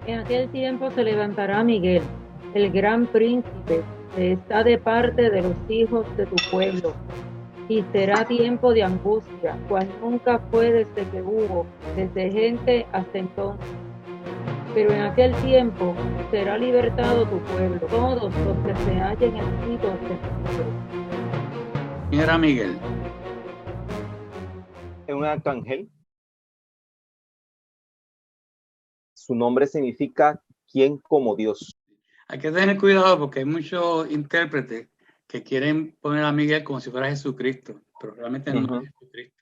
En aquel tiempo se levantará Miguel, el gran príncipe, que está de parte de los hijos de tu pueblo, y será tiempo de angustia, cual nunca fue desde que hubo, desde gente hasta entonces. Pero en aquel tiempo será libertado tu pueblo, todos los que se hallen escritos en tu libro. ¿Quién era Miguel? Es un arcángel. Su nombre significa quien como Dios. Hay que tener cuidado porque hay muchos intérpretes que quieren poner a Miguel como si fuera Jesucristo, pero realmente no es Jesucristo.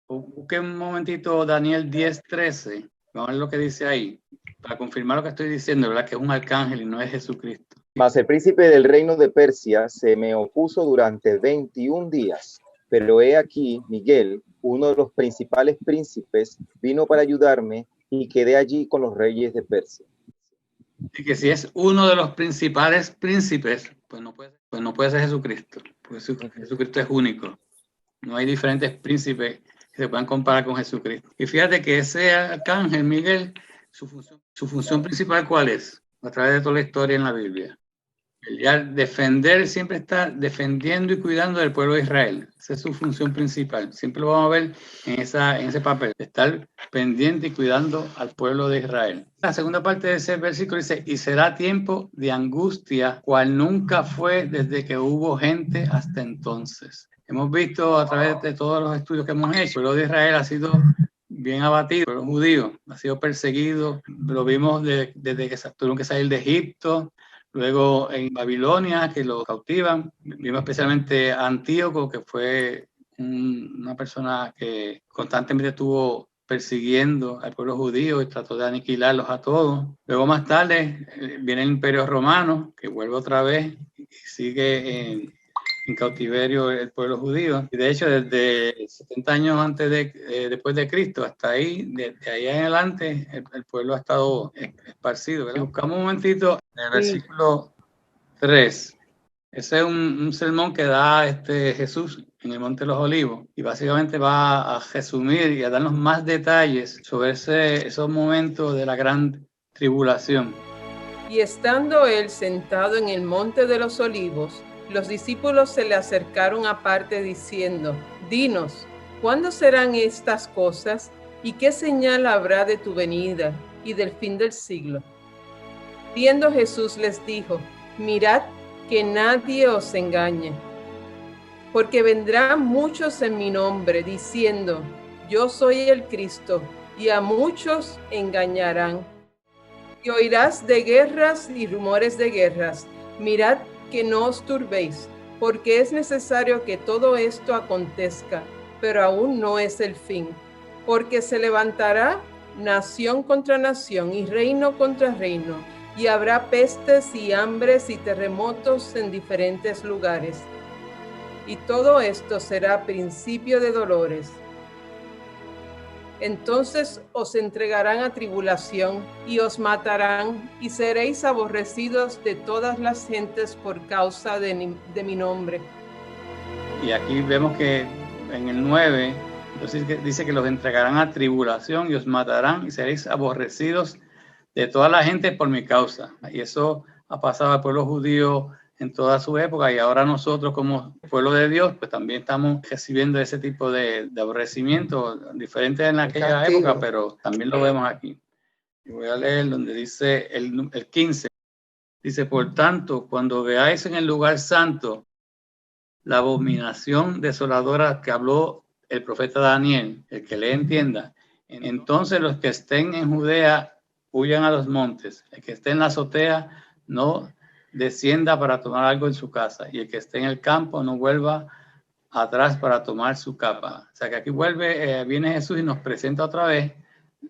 Busque un momentito Daniel 10:13, vamos a ver lo que dice ahí, para confirmar lo que estoy diciendo, ¿verdad? Que es un arcángel y no es Jesucristo. Mas el príncipe del reino de Persia se me opuso durante 21 días, pero he aquí Miguel, uno de los principales príncipes, vino para ayudarme y quedé allí con los reyes de Persia. Y que si es uno de los principales príncipes, pues no puede ser Jesucristo, porque Jesucristo es único. No hay diferentes príncipes que se puedan comparar con Jesucristo. Y fíjate que ese arcángel Miguel, su función principal, ¿cuál es? A través de toda la historia en la Biblia. Siempre está defendiendo y cuidando del pueblo de Israel. Esa es su función principal. Siempre lo vamos a ver en ese papel, estar pendiente y cuidando al pueblo de Israel. La segunda parte de ese versículo dice, y será tiempo de angustia, cual nunca fue desde que hubo gente hasta entonces. Hemos visto a través de todos los estudios que hemos hecho, el pueblo de Israel ha sido bien abatido, el pueblo judío ha sido perseguido. Lo vimos desde que tuvieron que salir de Egipto. Luego en Babilonia, que lo cautivan, vimos especialmente a Antíoco, que fue una persona que constantemente estuvo persiguiendo al pueblo judío y trató de aniquilarlos a todos. Luego más tarde viene el Imperio Romano, que vuelve otra vez y sigue en cautiverio el pueblo judío. Y de hecho, desde 70 años después de Cristo hasta ahí, de ahí en adelante, el pueblo ha estado esparcido, ¿verdad? Buscamos un momentito en el versículo 3. Ese es un sermón que da Jesús en el Monte de los Olivos y básicamente va a resumir y a darnos más detalles sobre esos momentos de la gran tribulación. Y estando él sentado en el Monte de los Olivos, los discípulos se le acercaron aparte diciendo, dinos, ¿cuándo serán estas cosas? ¿Y qué señal habrá de tu venida y del fin del siglo? Viendo Jesús les dijo, mirad que nadie os engañe, porque vendrán muchos en mi nombre diciendo, yo soy el Cristo, y a muchos engañarán. Y oirás de guerras y rumores de guerras. Mirad que no os turbéis, porque es necesario que todo esto acontezca, pero aún no es el fin, porque se levantará nación contra nación y reino contra reino, y habrá pestes y hambres y terremotos en diferentes lugares. Y todo esto será principio de dolores. Entonces os entregarán a tribulación y os matarán y seréis aborrecidos de todas las gentes por causa de mi nombre. Y aquí vemos que en el 9, entonces dice que los entregarán a tribulación y os matarán y seréis aborrecidos de toda la gente por mi causa. Y eso ha pasado al pueblo judío en toda su época y ahora nosotros como pueblo de Dios pues también estamos recibiendo ese tipo de aborrecimiento diferente en aquella época, pero también lo vemos aquí. Y voy a leer donde dice el 15. Dice, por tanto, cuando veáis en el lugar santo la abominación desoladora que habló el profeta Daniel, el que le entienda, entonces los que estén en Judea huyan a los montes, el que esté en la azotea no descienda para tomar algo en su casa, y el que esté en el campo no vuelva atrás para tomar su capa. O sea que aquí viene Jesús y nos presenta otra vez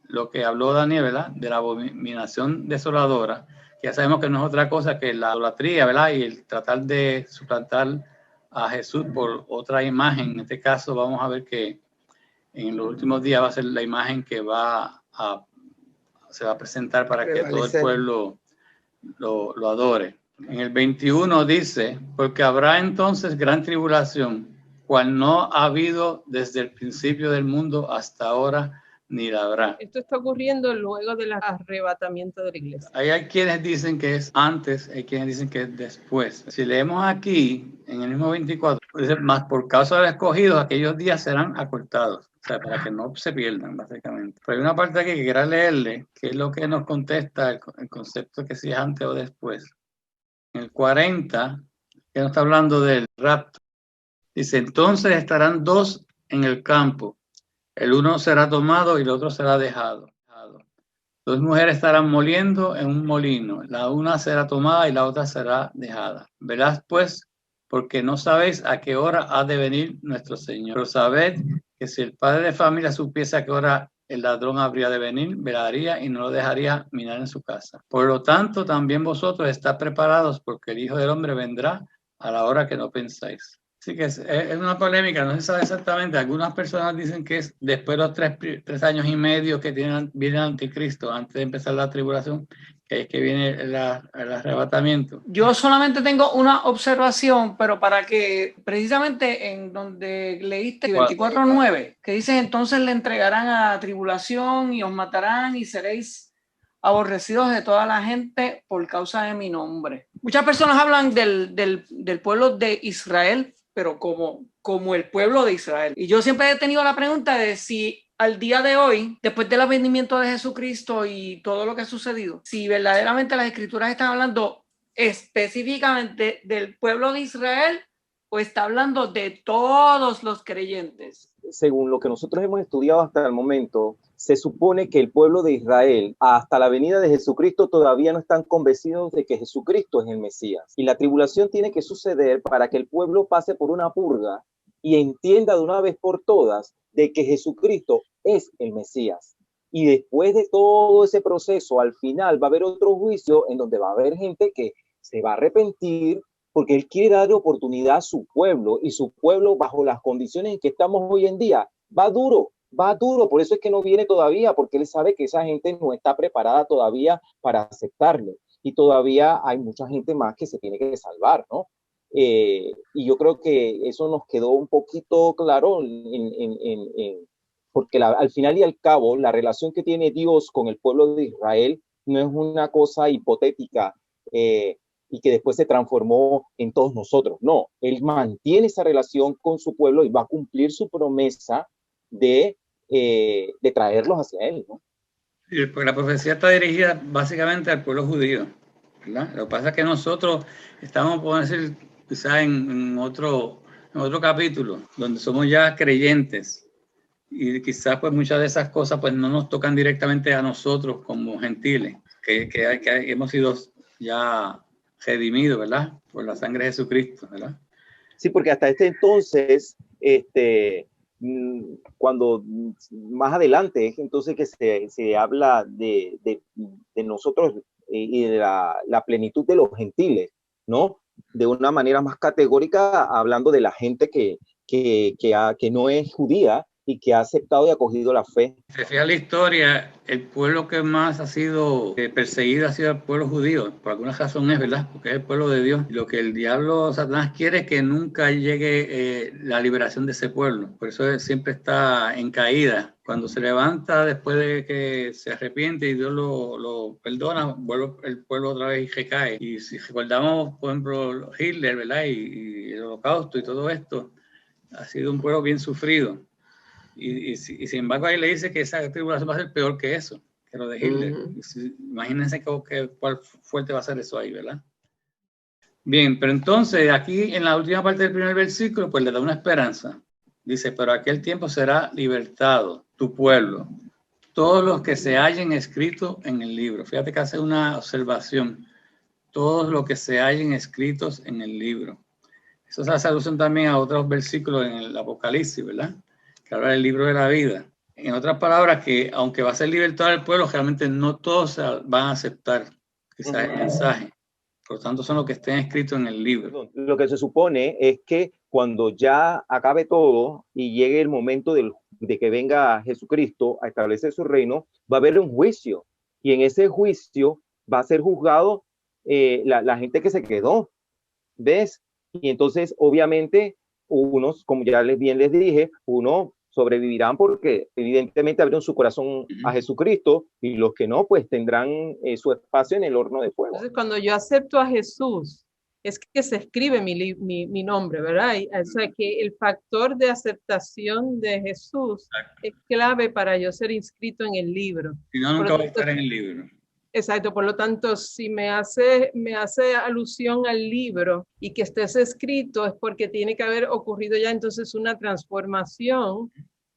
lo que habló Daniel, ¿verdad? De la abominación desoladora, que ya sabemos que no es otra cosa que la idolatría, ¿verdad? Y el tratar de suplantar a Jesús por otra imagen. En este caso vamos a ver que en los últimos días va a ser la imagen que se va a presentar para que todo el pueblo lo adore. En el 21 dice, porque habrá entonces gran tribulación, cual no ha habido desde el principio del mundo hasta ahora, ni la habrá. Esto está ocurriendo luego del arrebatamiento de la iglesia. Ahí hay quienes dicen que es antes, hay quienes dicen que es después. Si leemos aquí, en el mismo 24, dice, más por causa de los escogidos, aquellos días serán acortados. O sea, para que no se pierdan, básicamente. Pero hay una parte aquí que quiero leerle, que es lo que nos contesta el concepto que si es antes o después. En el 40, que nos está hablando del rapto, dice, entonces estarán dos en el campo, el uno será tomado y el otro será dejado. Dos mujeres estarán moliendo en un molino, la una será tomada y la otra será dejada. Verás pues, porque no sabéis a qué hora ha de venir nuestro Señor. Pero sabed que si el padre de familia supiese a qué hora el ladrón habría de venir, velaría y no lo dejaría mirar en su casa. Por lo tanto, también vosotros estad preparados, porque el Hijo del Hombre vendrá a la hora que no pensáis. Así que es una polémica, no se sabe exactamente. Algunas personas dicen que es después de los 3 años y medio que viene el anticristo, antes de empezar la tribulación, que es que viene el arrebatamiento. Yo solamente tengo una observación, pero para que precisamente en donde leíste 24:9, que dice entonces le entregarán a tribulación y os matarán y seréis aborrecidos de toda la gente por causa de mi nombre. Muchas personas hablan del pueblo de Israel, pero como el pueblo de Israel. Y yo siempre he tenido la pregunta de si al día de hoy, después del advenimiento de Jesucristo y todo lo que ha sucedido, si verdaderamente las escrituras están hablando específicamente del pueblo de Israel o está hablando de todos los creyentes. Según lo que nosotros hemos estudiado hasta el momento, se supone que el pueblo de Israel, hasta la venida de Jesucristo, todavía no están convencidos de que Jesucristo es el Mesías. Y la tribulación tiene que suceder para que el pueblo pase por una purga y entienda de una vez por todas de que Jesucristo es el Mesías. Y después de todo ese proceso, al final va a haber otro juicio en donde va a haber gente que se va a arrepentir porque él quiere darle oportunidad a su pueblo, y su pueblo, bajo las condiciones en que estamos hoy en día, va duro. Por eso es que no viene todavía, porque él sabe que esa gente no está preparada todavía para aceptarle, y todavía hay mucha gente más que se tiene que salvar, ¿no? Y yo creo que eso nos quedó un poquito claro porque al final y al cabo la relación que tiene Dios con el pueblo de Israel no es una cosa hipotética y que después se transformó en todos nosotros. No, él mantiene esa relación con su pueblo y va a cumplir su promesa de traerlos hacia él, ¿no? Sí, pues la profecía está dirigida básicamente al pueblo judío, ¿verdad? Lo que pasa es que nosotros estamos, podemos decir, quizás en otro capítulo, donde somos ya creyentes, y quizás pues muchas de esas cosas pues no nos tocan directamente a nosotros como gentiles, que hemos sido ya redimidos, ¿verdad? Por la sangre de Jesucristo, ¿verdad? Sí, porque hasta este entonces, cuando más adelante es entonces que se habla de nosotros y de la plenitud de los gentiles, ¿no? De una manera más categórica, hablando de la gente que no es judía y que ha aceptado y acogido la fe. Si se fija la historia, el pueblo que más ha sido perseguido ha sido el pueblo judío. Por alguna razón es, ¿verdad? Porque es el pueblo de Dios. Lo que el diablo, Satanás, quiere es que nunca llegue la liberación de ese pueblo. Por eso siempre está en caída. Cuando se levanta después de que se arrepiente y Dios lo perdona, vuelve el pueblo otra vez y recae. Y si recordamos, por ejemplo, Hitler, ¿verdad? Y el Holocausto y todo esto, ha sido un pueblo bien sufrido. Y sin embargo ahí le dice que esa tribulación va a ser peor que eso, que lo de Hitler. Imagínense cuál fuerte va a ser eso ahí, ¿verdad? Bien, pero entonces aquí en la última parte del primer versículo pues le da una esperanza. Dice, pero aquel tiempo será libertado tu pueblo, todos los que se hallen escritos en el libro. Fíjate que hace una observación, todos los que se hallen escritos en el libro. Eso se hace alusión también a otros versículos en el Apocalipsis, ¿verdad? Que habla del libro de la vida. En otras palabras, que aunque va a ser libertado el pueblo, realmente no todos van a aceptar quizás el mensaje. Por lo tanto, son los que estén escritos en el libro. Lo que se supone es que cuando ya acabe todo y llegue el momento de que venga Jesucristo a establecer su reino, va a haber un juicio. Y en ese juicio va a ser juzgado la gente que se quedó. ¿Ves? Y entonces, obviamente, unos, como ya bien les dije, uno sobrevivirán porque evidentemente abrieron su corazón a Jesucristo, y los que no, pues tendrán su espacio en el horno de fuego. Entonces, cuando yo acepto a Jesús, es que se escribe mi nombre, ¿verdad? O sea, que el factor de aceptación de Jesús es clave para yo ser inscrito en el libro. Si no, nunca voy a estar en el libro. Exacto, por lo tanto, si me hace alusión al libro y que estés escrito, es porque tiene que haber ocurrido ya entonces una transformación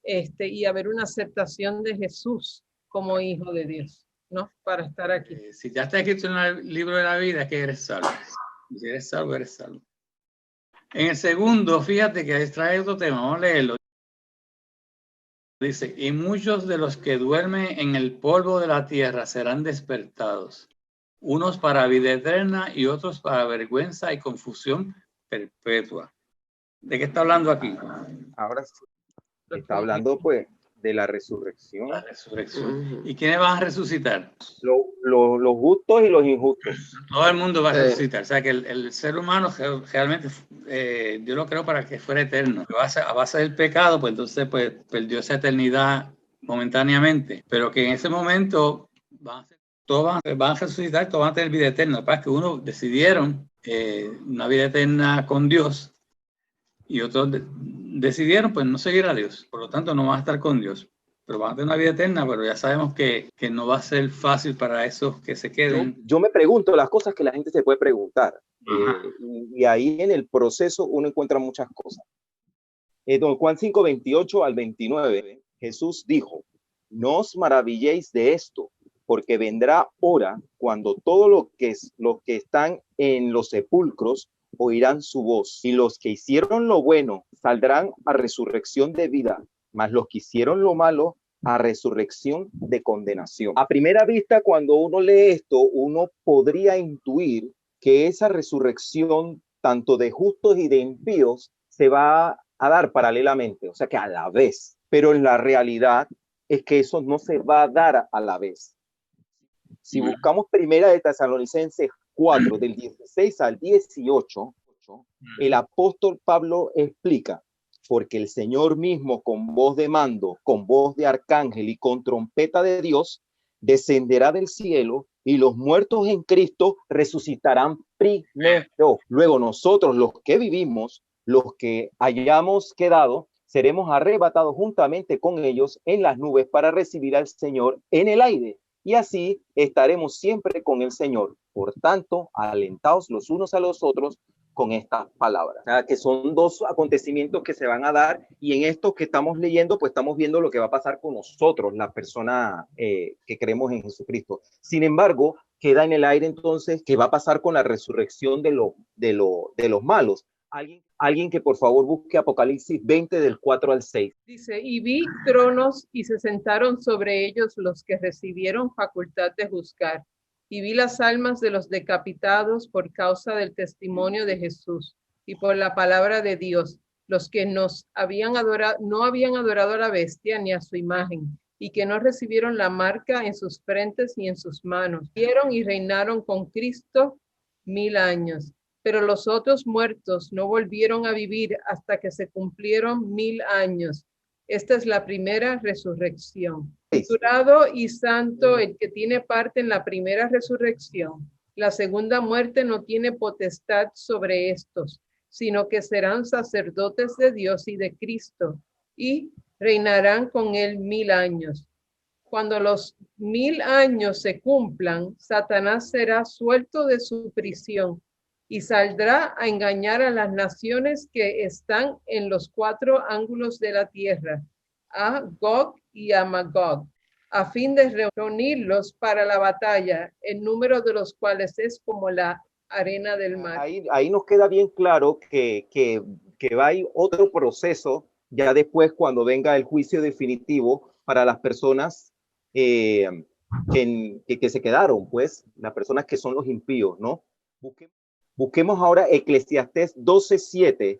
y haber una aceptación de Jesús como hijo de Dios, ¿no? Para estar aquí. Si ya está escrito en el libro de la vida, es que eres salvo. Si eres salvo, eres salvo. En el segundo, fíjate que trae otro tema, vamos a leerlo. Dice, y muchos de los que duermen en el polvo de la tierra serán despertados, unos para vida eterna y otros para vergüenza y confusión perpetua. ¿De qué está hablando aquí? Ahora sí, está hablando pues de la resurrección. La resurrección. ¿Y quiénes van a resucitar? Los justos y los injustos. Todo el mundo va a resucitar. O sea que el ser humano realmente, Dios lo creó para que fuera eterno. A base del pecado, pues entonces pues, perdió esa eternidad momentáneamente. Pero que en ese momento todos van a resucitar, todos van a tener vida eterna. Lo que pasa es que unos decidieron una vida eterna con Dios y otros decidieron pues no seguir a Dios. Por lo tanto, no van a estar con Dios. Pero van a tener una vida eterna, pero ya sabemos que no va a ser fácil para esos que se queden. Yo me pregunto las cosas que la gente se puede preguntar. Y ahí en el proceso uno encuentra muchas cosas. Don Juan 5, 28 al 29, Jesús dijo, no os maravilléis de esto, porque vendrá hora cuando todos los que están en los sepulcros oirán su voz, y los que hicieron lo bueno saldrán a resurrección de vida, mas los que hicieron lo malo a resurrección de condenación. A primera vista, cuando uno lee esto, uno podría intuir que esa resurrección tanto de justos y de impíos se va a dar paralelamente, o sea que a la vez, pero en la realidad es que eso no se va a dar a la vez. Si buscamos primera de Tesalonicenses 4, del 16 al 18, el apóstol Pablo explica, porque el Señor mismo con voz de mando, con voz de arcángel y con trompeta de Dios, descenderá del cielo y los muertos en Cristo resucitarán primero. Luego nosotros, los que vivimos, los que hayamos quedado, seremos arrebatados juntamente con ellos en las nubes para recibir al Señor en el aire. Y así estaremos siempre con el Señor. Por tanto, alentaos los unos a los otros con estas palabras. O sea, que son dos acontecimientos que se van a dar, y en esto que estamos leyendo, pues estamos viendo lo que va a pasar con nosotros, la persona que creemos en Jesucristo. Sin embargo, queda en el aire entonces qué va a pasar con la resurrección de los malos. Alguien que por favor busque Apocalipsis 20 del 4 al 6. Dice, y vi tronos y se sentaron sobre ellos los que recibieron facultad de juzgar. Y vi las almas de los decapitados por causa del testimonio de Jesús y por la palabra de Dios, los que no habían adorado a la bestia ni a su imagen, y que no recibieron la marca en sus frentes ni en sus manos. Vieron y reinaron con Cristo 1000 años. Pero los otros muertos no volvieron a vivir hasta que se cumplieron 1000 años. Esta es la primera resurrección. Bienaventurado y santo el que tiene parte en la primera resurrección. La segunda muerte no tiene potestad sobre estos, sino que serán sacerdotes de Dios y de Cristo, y reinarán con él 1000 años. Cuando los 1000 años se cumplan, Satanás será suelto de su prisión y saldrá a engañar a las naciones que están en los 4 ángulos de la tierra, a Gog y a Magog, a fin de reunirlos para la batalla, el número de los cuales es como la arena del mar. Ahí nos queda bien claro que va a ir otro proceso ya después, cuando venga el juicio definitivo para las personas que se quedaron, pues, las personas que son los impíos, ¿no? Busquemos ahora Eclesiastés 12:7,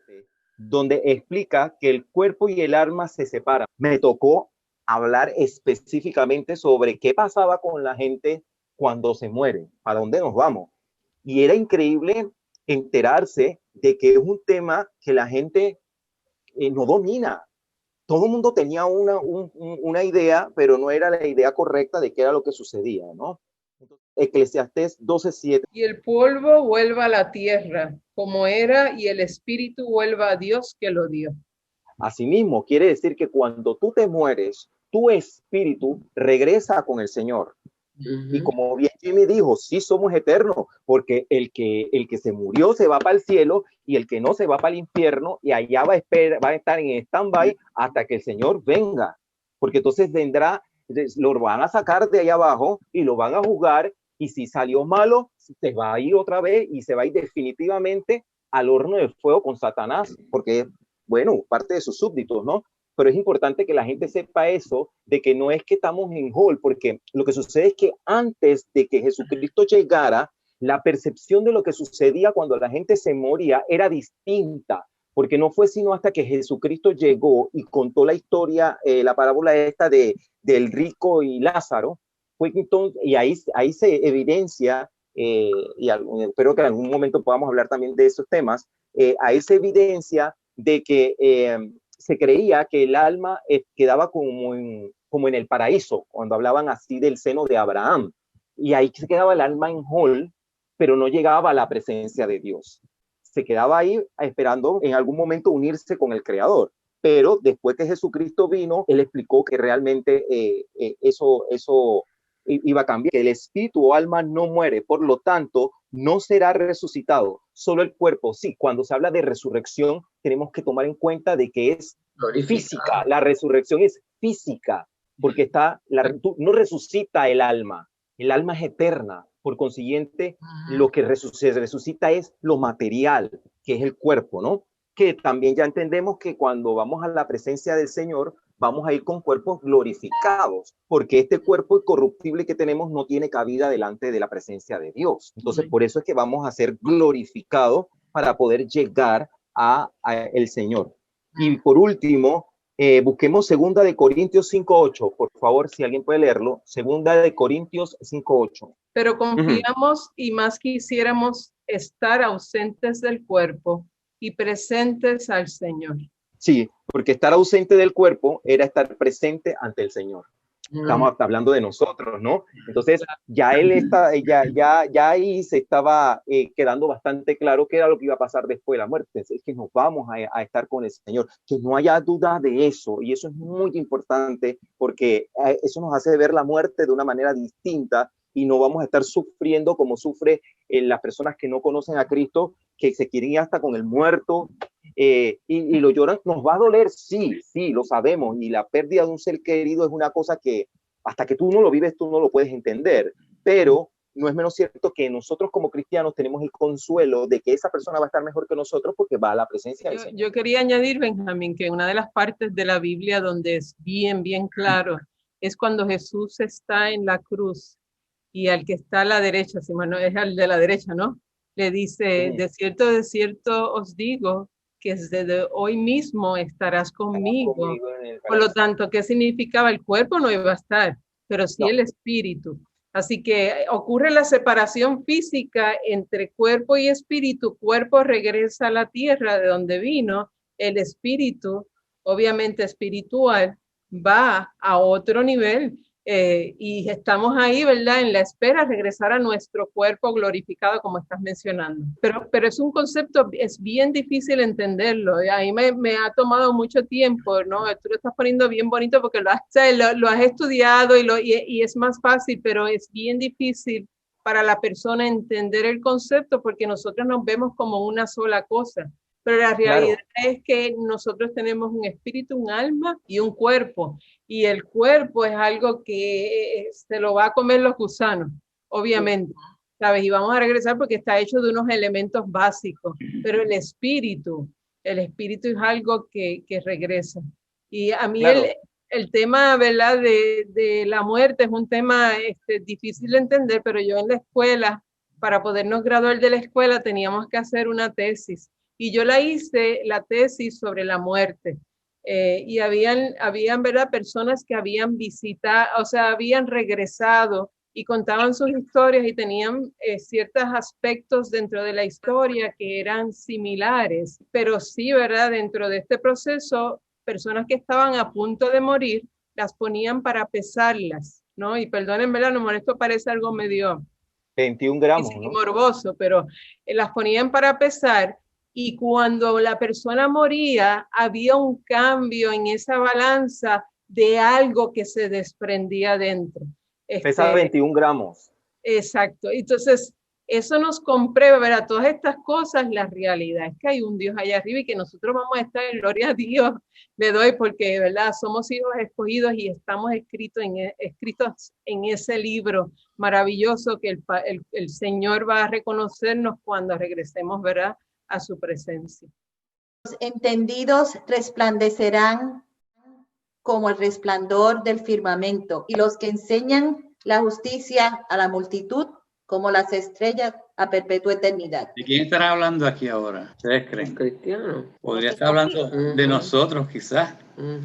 donde explica que el cuerpo y el alma se separan. Me tocó hablar específicamente sobre qué pasaba con la gente cuando se muere, para dónde nos vamos. Y era increíble enterarse de que es un tema que la gente no domina. todo el mundo tenía una idea, pero no era la idea correcta de qué era lo que sucedía, ¿no? Eclesiastés 12:7. Y el polvo vuelva a la tierra, como era, y el espíritu vuelva a Dios que lo dio. Asimismo, quiere decir que cuando tú te mueres, tu espíritu regresa con el Señor. Y como bien Jimmy dijo, sí somos eternos, porque el que se murió se va para el cielo y el que no se va para el infierno y allá va a estar en stand-by hasta que el Señor venga. Porque entonces vendrá, lo van a sacar de allá abajo y lo van a juzgar, y si salió malo, se va a ir otra vez y se va a ir definitivamente al horno de fuego con Satanás, porque es, bueno, parte de sus súbditos, ¿no? Pero es importante que la gente sepa eso, de que no es que estamos en hold, porque lo que sucede es que antes de que Jesucristo llegara, la percepción de lo que sucedía cuando la gente se moría era distinta, porque no fue sino hasta que Jesucristo llegó y contó la historia, la parábola esta del rico y Lázaro, fue entonces, y ahí se evidencia, y espero que en algún momento podamos hablar también de esos temas, ahí se evidencia de que se creía que el alma quedaba como en el paraíso, cuando hablaban así del seno de Abraham. Y ahí se quedaba el alma en hold, pero no llegaba a la presencia de Dios. Se quedaba ahí esperando en algún momento unirse con el Creador. Pero después que Jesucristo vino, Él explicó que realmente eso iba a cambiar, que el espíritu o alma no muere, por lo tanto, no será resucitado, solo el cuerpo. Sí, cuando se habla de resurrección, tenemos que tomar en cuenta de que es física, la resurrección es física, porque no resucita el alma es eterna, por consiguiente, lo que se resucita es lo material, que es el cuerpo, ¿no? Que también ya entendemos que cuando vamos a la presencia del Señor, vamos a ir con cuerpos glorificados, porque este cuerpo incorruptible que tenemos no tiene cabida delante de la presencia de Dios. Entonces, por eso es que vamos a ser glorificados para poder llegar a el Señor. Y por último, busquemos 2 de Corintios 5:8, por favor, si alguien puede leerlo. 2 de Corintios 5:8. Pero confiamos y más quisiéramos estar ausentes del cuerpo y presentes al Señor. Sí, porque estar ausente del cuerpo era estar presente ante el Señor. Estamos hablando de nosotros, ¿no? Entonces, ya él ya ahí se estaba quedando bastante claro qué era lo que iba a pasar después de la muerte. Es que nos vamos a estar con el Señor, que no haya duda de eso, y eso es muy importante, porque eso nos hace ver la muerte de una manera distinta, y no vamos a estar sufriendo como sufre las personas que no conocen a Cristo, que se quieren ir hasta con el muerto, y lo lloran. Nos va a doler, sí, lo sabemos, y la pérdida de un ser querido es una cosa que hasta que tú no lo vives, tú no lo puedes entender, pero no es menos cierto que nosotros como cristianos tenemos el consuelo de que esa persona va a estar mejor que nosotros porque va a la presencia del Señor. Yo quería añadir, Benjamín, que una de las partes de la Biblia donde es bien claro es cuando Jesús está en la cruz y al que está a la derecha, si no es al de la derecha, ¿no? Le dice, de cierto os digo que desde hoy mismo estarás conmigo. Por lo tanto, ¿qué significaba? El cuerpo no iba a estar, pero sí el espíritu. Así que ocurre la separación física entre cuerpo y espíritu. Cuerpo regresa a la tierra de donde vino. El espíritu, obviamente espiritual, va a otro nivel. Y estamos ahí, ¿verdad? En la espera de regresar a nuestro cuerpo glorificado, como estás mencionando. Pero es un concepto, es bien difícil entenderlo. A mí me ha tomado mucho tiempo, ¿no? Tú lo estás poniendo bien bonito porque lo has estudiado y es más fácil, pero es bien difícil para la persona entender el concepto porque nosotros nos vemos como una sola cosa. Pero la realidad es que nosotros tenemos un espíritu, un alma y un cuerpo. Y el cuerpo es algo que se lo va a comer los gusanos, obviamente, ¿sabes? Y vamos a regresar porque está hecho de unos elementos básicos. Pero el espíritu es algo que regresa. Y a mí el tema, ¿verdad? De la muerte es un tema difícil de entender, pero yo en la escuela, para podernos graduar de la escuela, teníamos que hacer una tesis. Y yo la tesis sobre la muerte. Y habían, ¿verdad? Personas que habían visitado, o sea, habían regresado y contaban sus historias y tenían ciertos aspectos dentro de la historia que eran similares. Pero sí, ¿verdad? Dentro de este proceso personas que estaban a punto de morir, las ponían para pesarlas, ¿no? Y perdonen, ¿verdad? No, esto parece algo medio 21 gramos, ¿no? morboso, pero las ponían para pesar, y cuando la persona moría, había un cambio en esa balanza de algo que se desprendía dentro. Pesa 21 gramos. Exacto. Entonces, eso nos comprueba, ¿verdad? Todas estas cosas, la realidad es que hay un Dios allá arriba y que nosotros vamos a estar en gloria a Dios. Le doy porque, ¿verdad? Somos hijos escogidos y estamos escritos en ese libro maravilloso que el Señor va a reconocernos cuando regresemos, ¿verdad? A su presencia. Los entendidos resplandecerán como el resplandor del firmamento, y los que enseñan la justicia a la multitud como las estrellas a perpetua eternidad. ¿De quién estará hablando aquí ahora? ¿Ustedes creen? Cristiano. Podría estar hablando de nosotros, quizás.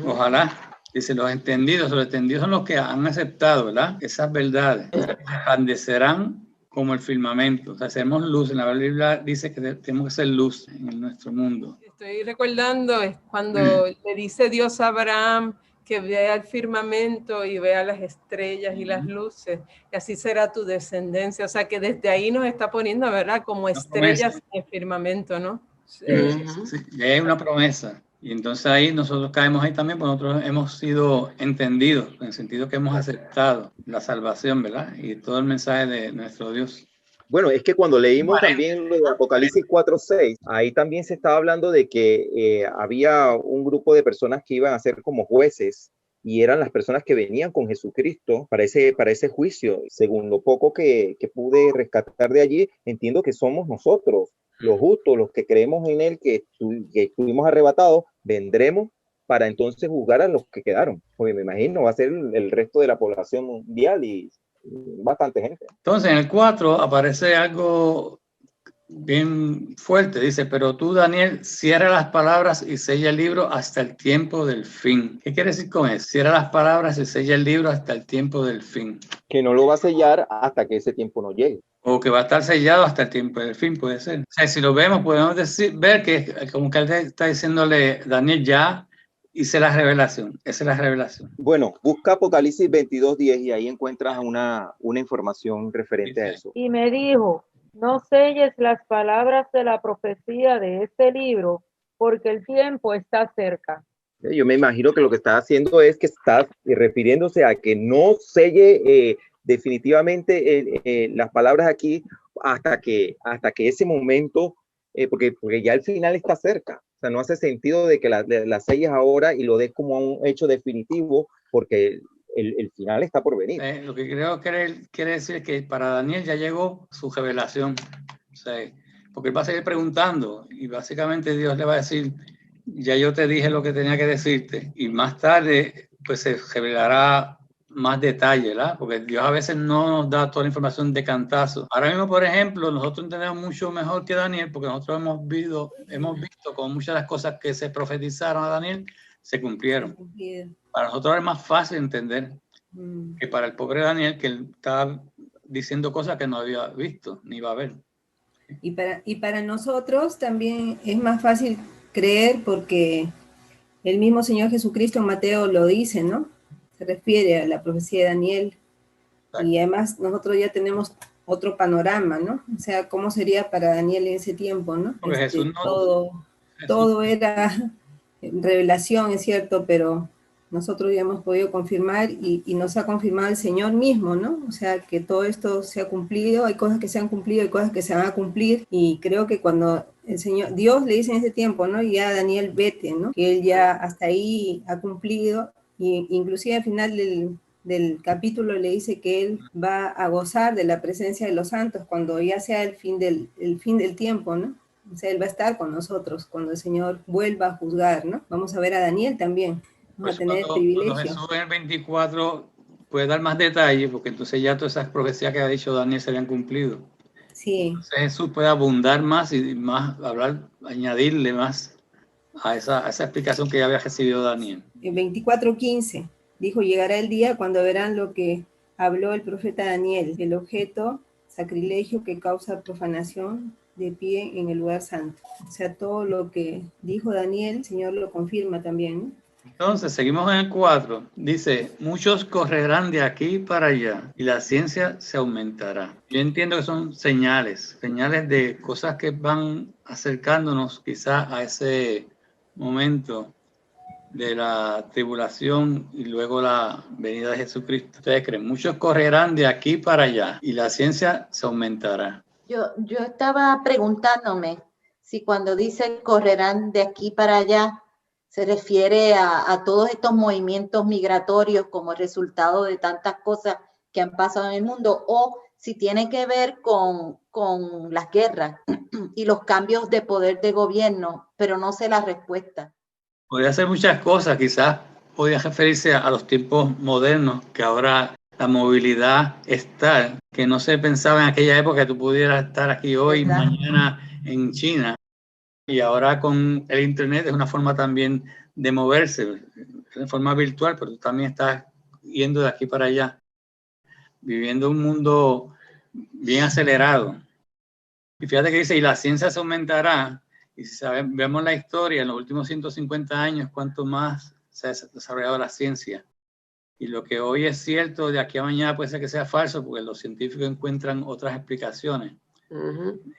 Ojalá. Dice, los entendidos son los que han aceptado, ¿verdad? Esas verdades. Resplandecerán como el firmamento. O sea, hacemos luz. En la Biblia dice que tenemos que ser luz en nuestro mundo. Estoy recordando es cuando le dice Dios a Abraham que vea el firmamento y vea las estrellas y las luces, y así será tu descendencia. O sea que desde ahí nos está poniendo, ¿verdad? Como estrellas en el firmamento, ¿no? Sí, es una promesa. Y entonces ahí nosotros caemos ahí también, porque nosotros hemos sido entendidos, en el sentido que hemos aceptado la salvación, ¿verdad? Y todo el mensaje de nuestro Dios. Bueno, es que cuando leímos también lo de Apocalipsis 4:6, ahí también se estaba hablando de que había un grupo de personas que iban a ser como jueces, y eran las personas que venían con Jesucristo para ese juicio. Según lo poco que pude rescatar de allí, entiendo que somos nosotros, los justos, los que creemos en Él, que estuvimos arrebatados, vendremos para entonces juzgar a los que quedaron. Porque me imagino va a ser el resto de la población mundial y bastante gente. Entonces en el 4 aparece algo bien fuerte. Dice, pero tú, Daniel, cierra las palabras y sella el libro hasta el tiempo del fin. ¿Qué quiere decir con eso? Cierra las palabras y sella el libro hasta el tiempo del fin. Que no lo va a sellar hasta que ese tiempo no llegue. O que va a estar sellado hasta el tiempo del fin, puede ser. O sea, si lo vemos, podemos ver que como que él está diciéndole, Daniel, ya hice la revelación. Esa es la revelación. Bueno, busca Apocalipsis 22:10 y ahí encuentras una información referente a eso. Y me dijo, no selles las palabras de la profecía de este libro, porque el tiempo está cerca. Yo me imagino que lo que está haciendo es que está refiriéndose a que no selle definitivamente las palabras aquí hasta que ese momento, porque ya el final está cerca. O sea, no hace sentido de que la selles ahora y lo des como un hecho definitivo, porque el final está por venir. Lo que creo que quiere decir que para Daniel ya llegó su revelación. O sea, porque él va a seguir preguntando y básicamente Dios le va a decir, ya yo te dije lo que tenía que decirte, y más tarde pues se revelará más detalle, ¿verdad? Porque Dios a veces no nos da toda la información de cantazo. Ahora mismo, por ejemplo, nosotros entendemos mucho mejor que Daniel, porque nosotros hemos visto como muchas de las cosas que se profetizaron a Daniel se cumplieron. Para nosotros es más fácil entender que para el pobre Daniel, que él estaba diciendo cosas que no había visto ni iba a ver. Y para nosotros también es más fácil creer, porque el mismo Señor Jesucristo en Mateo lo dice, ¿no? Se refiere a la profecía de Daniel. Exacto. Y además nosotros ya tenemos otro panorama, ¿no? O sea, ¿cómo sería para Daniel en ese tiempo, no? Jesús todo era revelación, es cierto, pero nosotros ya hemos podido confirmar y nos ha confirmado el Señor mismo, ¿no? O sea, que todo esto se ha cumplido, hay cosas que se han cumplido, hay cosas que se van a cumplir, y creo que cuando el Señor, Dios le dice en ese tiempo, ¿no? Ya Daniel, vete, ¿no? Que él ya hasta ahí ha cumplido, y inclusive al final del capítulo le dice que él va a gozar de la presencia de los santos cuando ya sea el fin del tiempo, ¿no? O sea, él va a estar con nosotros cuando el Señor vuelva a juzgar, ¿no? Vamos a ver a Daniel también. Vamos a tener el privilegio. Cuando Jesús en el 24 puede dar más detalles, porque entonces ya todas esas profecías que ha dicho Daniel se habían cumplido. Sí. Entonces Jesús puede abundar más y más, añadirle más a esa explicación que ya había recibido Daniel. En 24:15 dijo, llegará el día cuando verán lo que habló el profeta Daniel, el objeto sacrilegio que causa profanación de pie en el lugar santo. O sea, todo lo que dijo Daniel, el Señor lo confirma también, ¿no? Entonces, seguimos en el 4. Dice, muchos correrán de aquí para allá y la ciencia se aumentará. Yo entiendo que son señales de cosas que van acercándonos quizás a ese momento de la tribulación y luego la venida de Jesucristo. Ustedes creen, muchos correrán de aquí para allá y la ciencia se aumentará. Yo estaba preguntándome si cuando dice correrán de aquí para allá se refiere a todos estos movimientos migratorios como resultado de tantas cosas que han pasado en el mundo, o si tiene que ver con las guerras y los cambios de poder de gobierno, pero no sé la respuesta. Podría ser muchas cosas, quizás podría referirse a los tiempos modernos, que ahora la movilidad es tal que no se pensaba en aquella época que tú pudieras estar aquí hoy, ¿verdad? Mañana en China. Y ahora con el internet es una forma también de moverse, de forma virtual, pero tú también estás yendo de aquí para allá, viviendo un mundo bien acelerado. Y fíjate que dice, y la ciencia se aumentará, y si vemos la historia, en los últimos 150 años, cuánto más se ha desarrollado la ciencia. Y lo que hoy es cierto, de aquí a mañana puede ser que sea falso, porque los científicos encuentran otras explicaciones.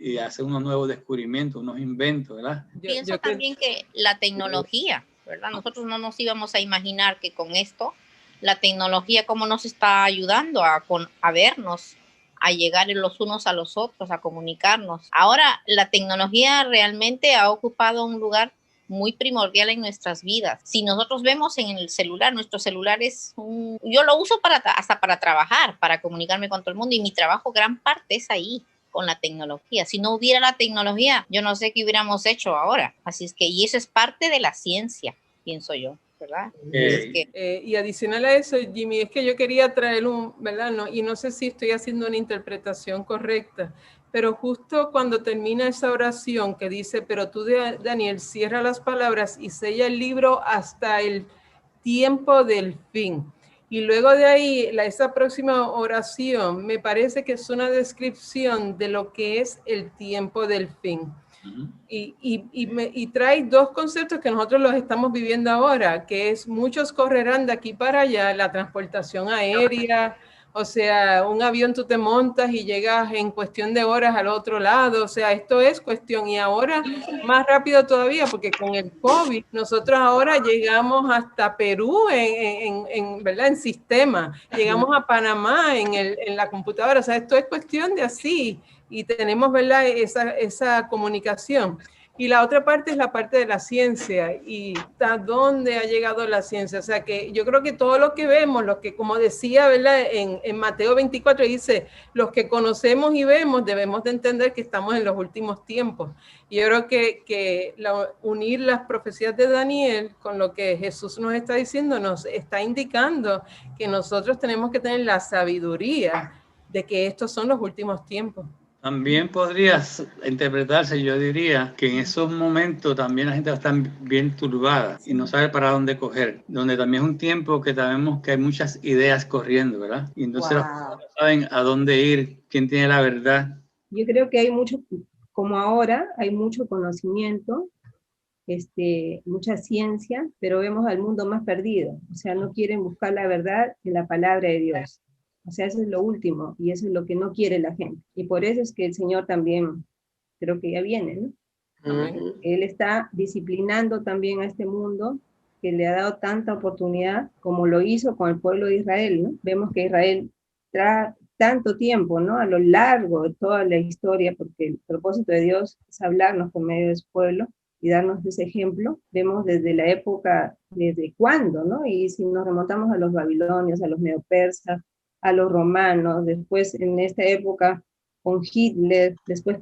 Y hace unos nuevos descubrimientos, unos inventos, ¿verdad? Pienso también que la tecnología, ¿verdad? Nosotros no nos íbamos a imaginar que con esto, la tecnología cómo nos está ayudando a vernos, a llegar los unos a los otros, a comunicarnos. Ahora, la tecnología realmente ha ocupado un lugar muy primordial en nuestras vidas. Si nosotros vemos en el celular, nuestro celular es yo lo uso hasta para trabajar, para comunicarme con todo el mundo, y mi trabajo gran parte es ahí, con la tecnología. Si no hubiera la tecnología, yo no sé qué hubiéramos hecho ahora. Así es que, y eso es parte de la ciencia, pienso yo, ¿verdad? Y adicional a eso, Jimmy, es que yo quería traer ¿verdad? Y no sé si estoy haciendo una interpretación correcta, pero justo cuando termina esa oración que dice, pero tú, Daniel, cierra las palabras y sella el libro hasta el tiempo del fin. Y luego de ahí, esa próxima oración me parece que es una descripción de lo que es el tiempo del fin. Y trae dos conceptos que nosotros los estamos viviendo ahora, que es muchos correrán de aquí para allá, la transportación aérea, o sea, un avión tú te montas y llegas en cuestión de horas al otro lado, o sea, esto es cuestión, y ahora más rápido todavía, porque con el COVID, nosotros ahora llegamos hasta Perú ¿verdad? En sistema, llegamos a Panamá en la computadora, o sea, esto es cuestión de así, y tenemos, ¿verdad? esa comunicación. Y la otra parte es la parte de la ciencia, y hasta dónde ha llegado la ciencia. O sea, que yo creo que todo lo que vemos, lo que, como decía, ¿verdad? En Mateo 24 dice, los que conocemos y vemos debemos de entender que estamos en los últimos tiempos. Y yo creo que unir las profecías de Daniel con lo que Jesús nos está diciendo, nos está indicando que nosotros tenemos que tener la sabiduría de que estos son los últimos tiempos. También podría interpretarse, yo diría, que en esos momentos también la gente va a estar bien turbada y no sabe para dónde coger, donde también es un tiempo que sabemos que hay muchas ideas corriendo, ¿verdad? Y entonces las personas no saben a dónde ir, quién tiene la verdad. Yo creo que hay mucho, como ahora, hay mucho conocimiento, mucha ciencia, pero vemos al mundo más perdido, o sea, no quieren buscar la verdad en la palabra de Dios. O sea, eso es lo último, y eso es lo que no quiere la gente. Y por eso es que el Señor también, creo que ya viene, ¿no? Él está disciplinando también a este mundo, que le ha dado tanta oportunidad, como lo hizo con el pueblo de Israel, ¿no? Vemos que Israel tanto tiempo, ¿no? A lo largo de toda la historia, porque el propósito de Dios es hablarnos por medio de su pueblo, y darnos ese ejemplo. Vemos desde la época, desde cuándo, ¿no? Y si nos remontamos a los babilonios, a los medopersas, a los romanos, después en esta época con Hitler, después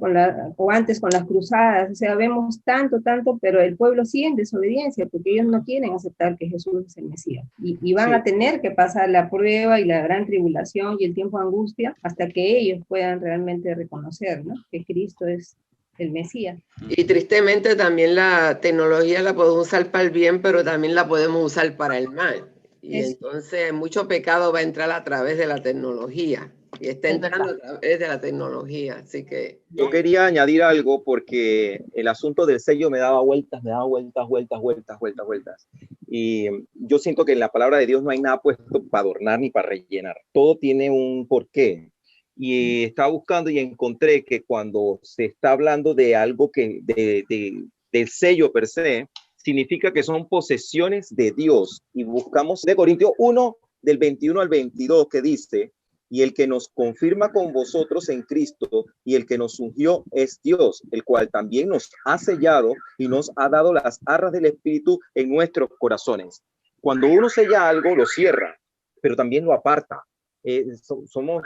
o antes con las cruzadas, o sea, vemos tanto, pero el pueblo sigue en desobediencia, porque ellos no quieren aceptar que Jesús es el Mesías, y van a tener que pasar la prueba y la gran tribulación y el tiempo de angustia, hasta que ellos puedan realmente reconocer, ¿no? Que Cristo es el Mesías. Y tristemente también la tecnología la podemos usar para el bien, pero también la podemos usar para el mal. Y entonces mucho pecado va a entrar a través de la tecnología. Y está entrando a través de la tecnología, así que... Yo quería añadir algo porque el asunto del sello me daba vueltas. Y yo siento que en la palabra de Dios no hay nada puesto para adornar ni para rellenar. Todo tiene un porqué. Y estaba buscando y encontré que cuando se está hablando de algo que del sello per se, significa que son posesiones de Dios. Y buscamos de Corintios 1, del 21 al 22, que dice: y el que nos confirma con vosotros en Cristo y el que nos ungió es Dios, el cual también nos ha sellado y nos ha dado las arras del Espíritu en nuestros corazones. Cuando uno sella algo, lo cierra, pero también lo aparta. Somos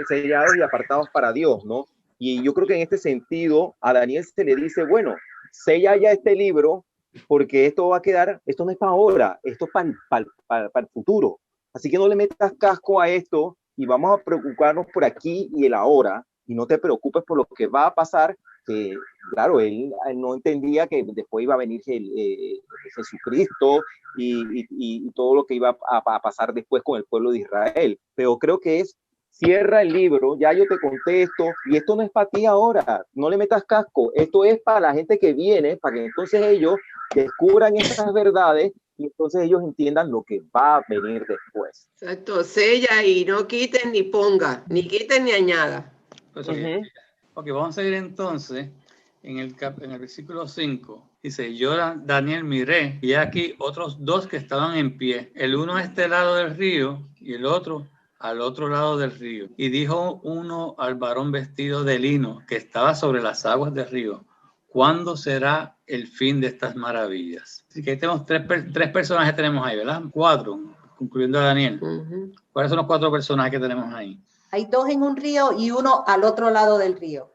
sellados y apartados para Dios, ¿no? Y yo creo que en este sentido a Daniel se le dice, bueno, sella ya este libro porque esto va a quedar, esto no es para ahora, esto es para el futuro. Así que no le metas casco a esto y vamos a preocuparnos por aquí y el ahora, y no te preocupes por lo que va a pasar, que claro, él no entendía que después iba a venir Jesucristo y todo lo que iba a pasar después con el pueblo de Israel, pero creo que es, cierra el libro, ya yo te conté esto, y esto no es para ti ahora, no le metas casco, esto es para la gente que viene, para que entonces ellos descubran esas verdades y entonces ellos entiendan lo que va a venir después. Exacto, sella y no quiten ni ponga, ni quiten ni añada. Pues, ok, vamos a seguir entonces en el versículo 5. Dice, yo, Daniel, miré, y aquí otros dos que estaban en pie, el uno a este lado del río y el otro al otro lado del río. Y dijo uno al varón vestido de lino que estaba sobre las aguas del río, ¿cuándo será el fin de estas maravillas? Así que ahí tenemos tres personajes tenemos ahí, ¿verdad? 4, concluyendo a Daniel. ¿Cuáles son los 4 personajes que tenemos ahí? Hay 2 en un río y uno al otro lado del río.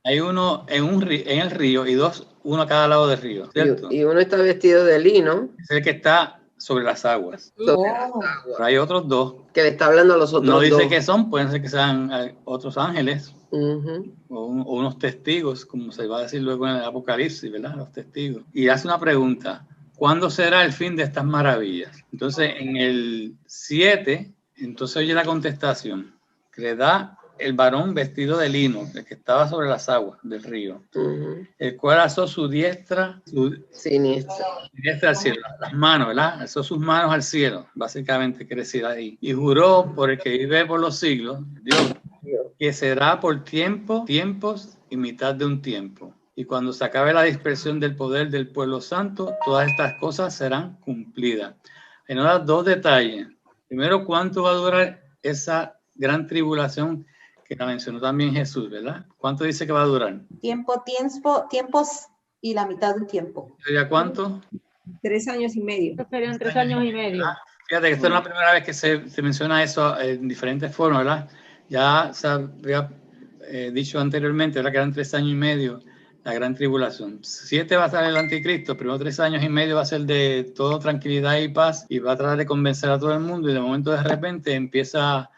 Hay uno en el río y 2, uno a cada lado del río, ¿cierto? Y uno está vestido de lino. Es el que está sobre las aguas. Sobre las aguas. Pero hay otros 2. Que le está hablando a los otros 2. No dice que son, pueden ser que sean otros ángeles. O unos testigos, como se va a decir luego en el Apocalipsis, ¿verdad? Los testigos. Y hace una pregunta, ¿cuándo será el fin de estas maravillas? Entonces, en el 7, entonces oye la contestación, que le da el varón vestido de lino, el que estaba sobre las aguas del río, el cual alzó su diestra, siniestra al cielo, las manos, ¿verdad? Alzó sus manos al cielo, básicamente quiere decir ahí, y juró por el que vive por los siglos, Dios, que será por tiempos y mitad de un tiempo. Y cuando se acabe la dispersión del poder del pueblo santo, todas estas cosas serán cumplidas. En ahora 2 detalles. Primero, ¿cuánto va a durar esa gran tribulación que la mencionó también Jesús, ¿verdad? ¿Cuánto dice que va a durar? Tiempos y la mitad de un tiempo. ¿Sería cuánto? 3 años y medio. Serían 3 años y medio. Fíjate que esta es la primera vez que se menciona eso en diferentes formas, ¿verdad? Ya se había dicho anteriormente, ¿verdad? Que eran 3 años y medio la gran tribulación. 7 va a estar el anticristo, primero 3 años y medio va a ser de todo tranquilidad y paz y va a tratar de convencer a todo el mundo y de momento de repente empieza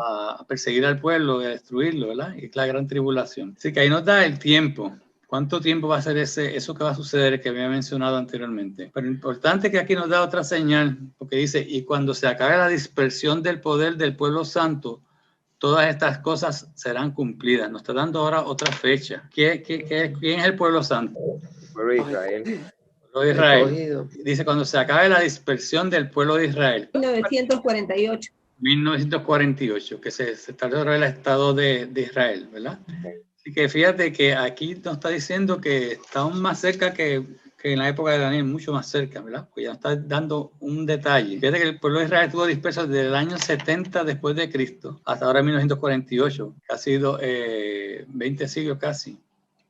a perseguir al pueblo y a destruirlo, ¿verdad? Y es la gran tribulación. Así que ahí nos da el tiempo. ¿Cuánto tiempo va a ser eso que va a suceder que había mencionado anteriormente? Pero lo importante es que aquí nos da otra señal, porque dice, y cuando se acabe la dispersión del poder del pueblo santo, todas estas cosas serán cumplidas. Nos está dando ahora otra fecha. ¿Quién es el pueblo santo? El pueblo de Israel. El pueblo de Israel. Dice, cuando se acabe la dispersión del pueblo de Israel. 1948. 1948, que se estableció el Estado de Israel, ¿verdad? Así que fíjate que aquí nos está diciendo que está aún más cerca que en la época de Daniel, mucho más cerca, ¿verdad? Pues ya está dando un detalle. Fíjate que el pueblo de Israel estuvo disperso desde el año 70 después de Cristo hasta ahora 1948, que ha sido 20 siglos casi,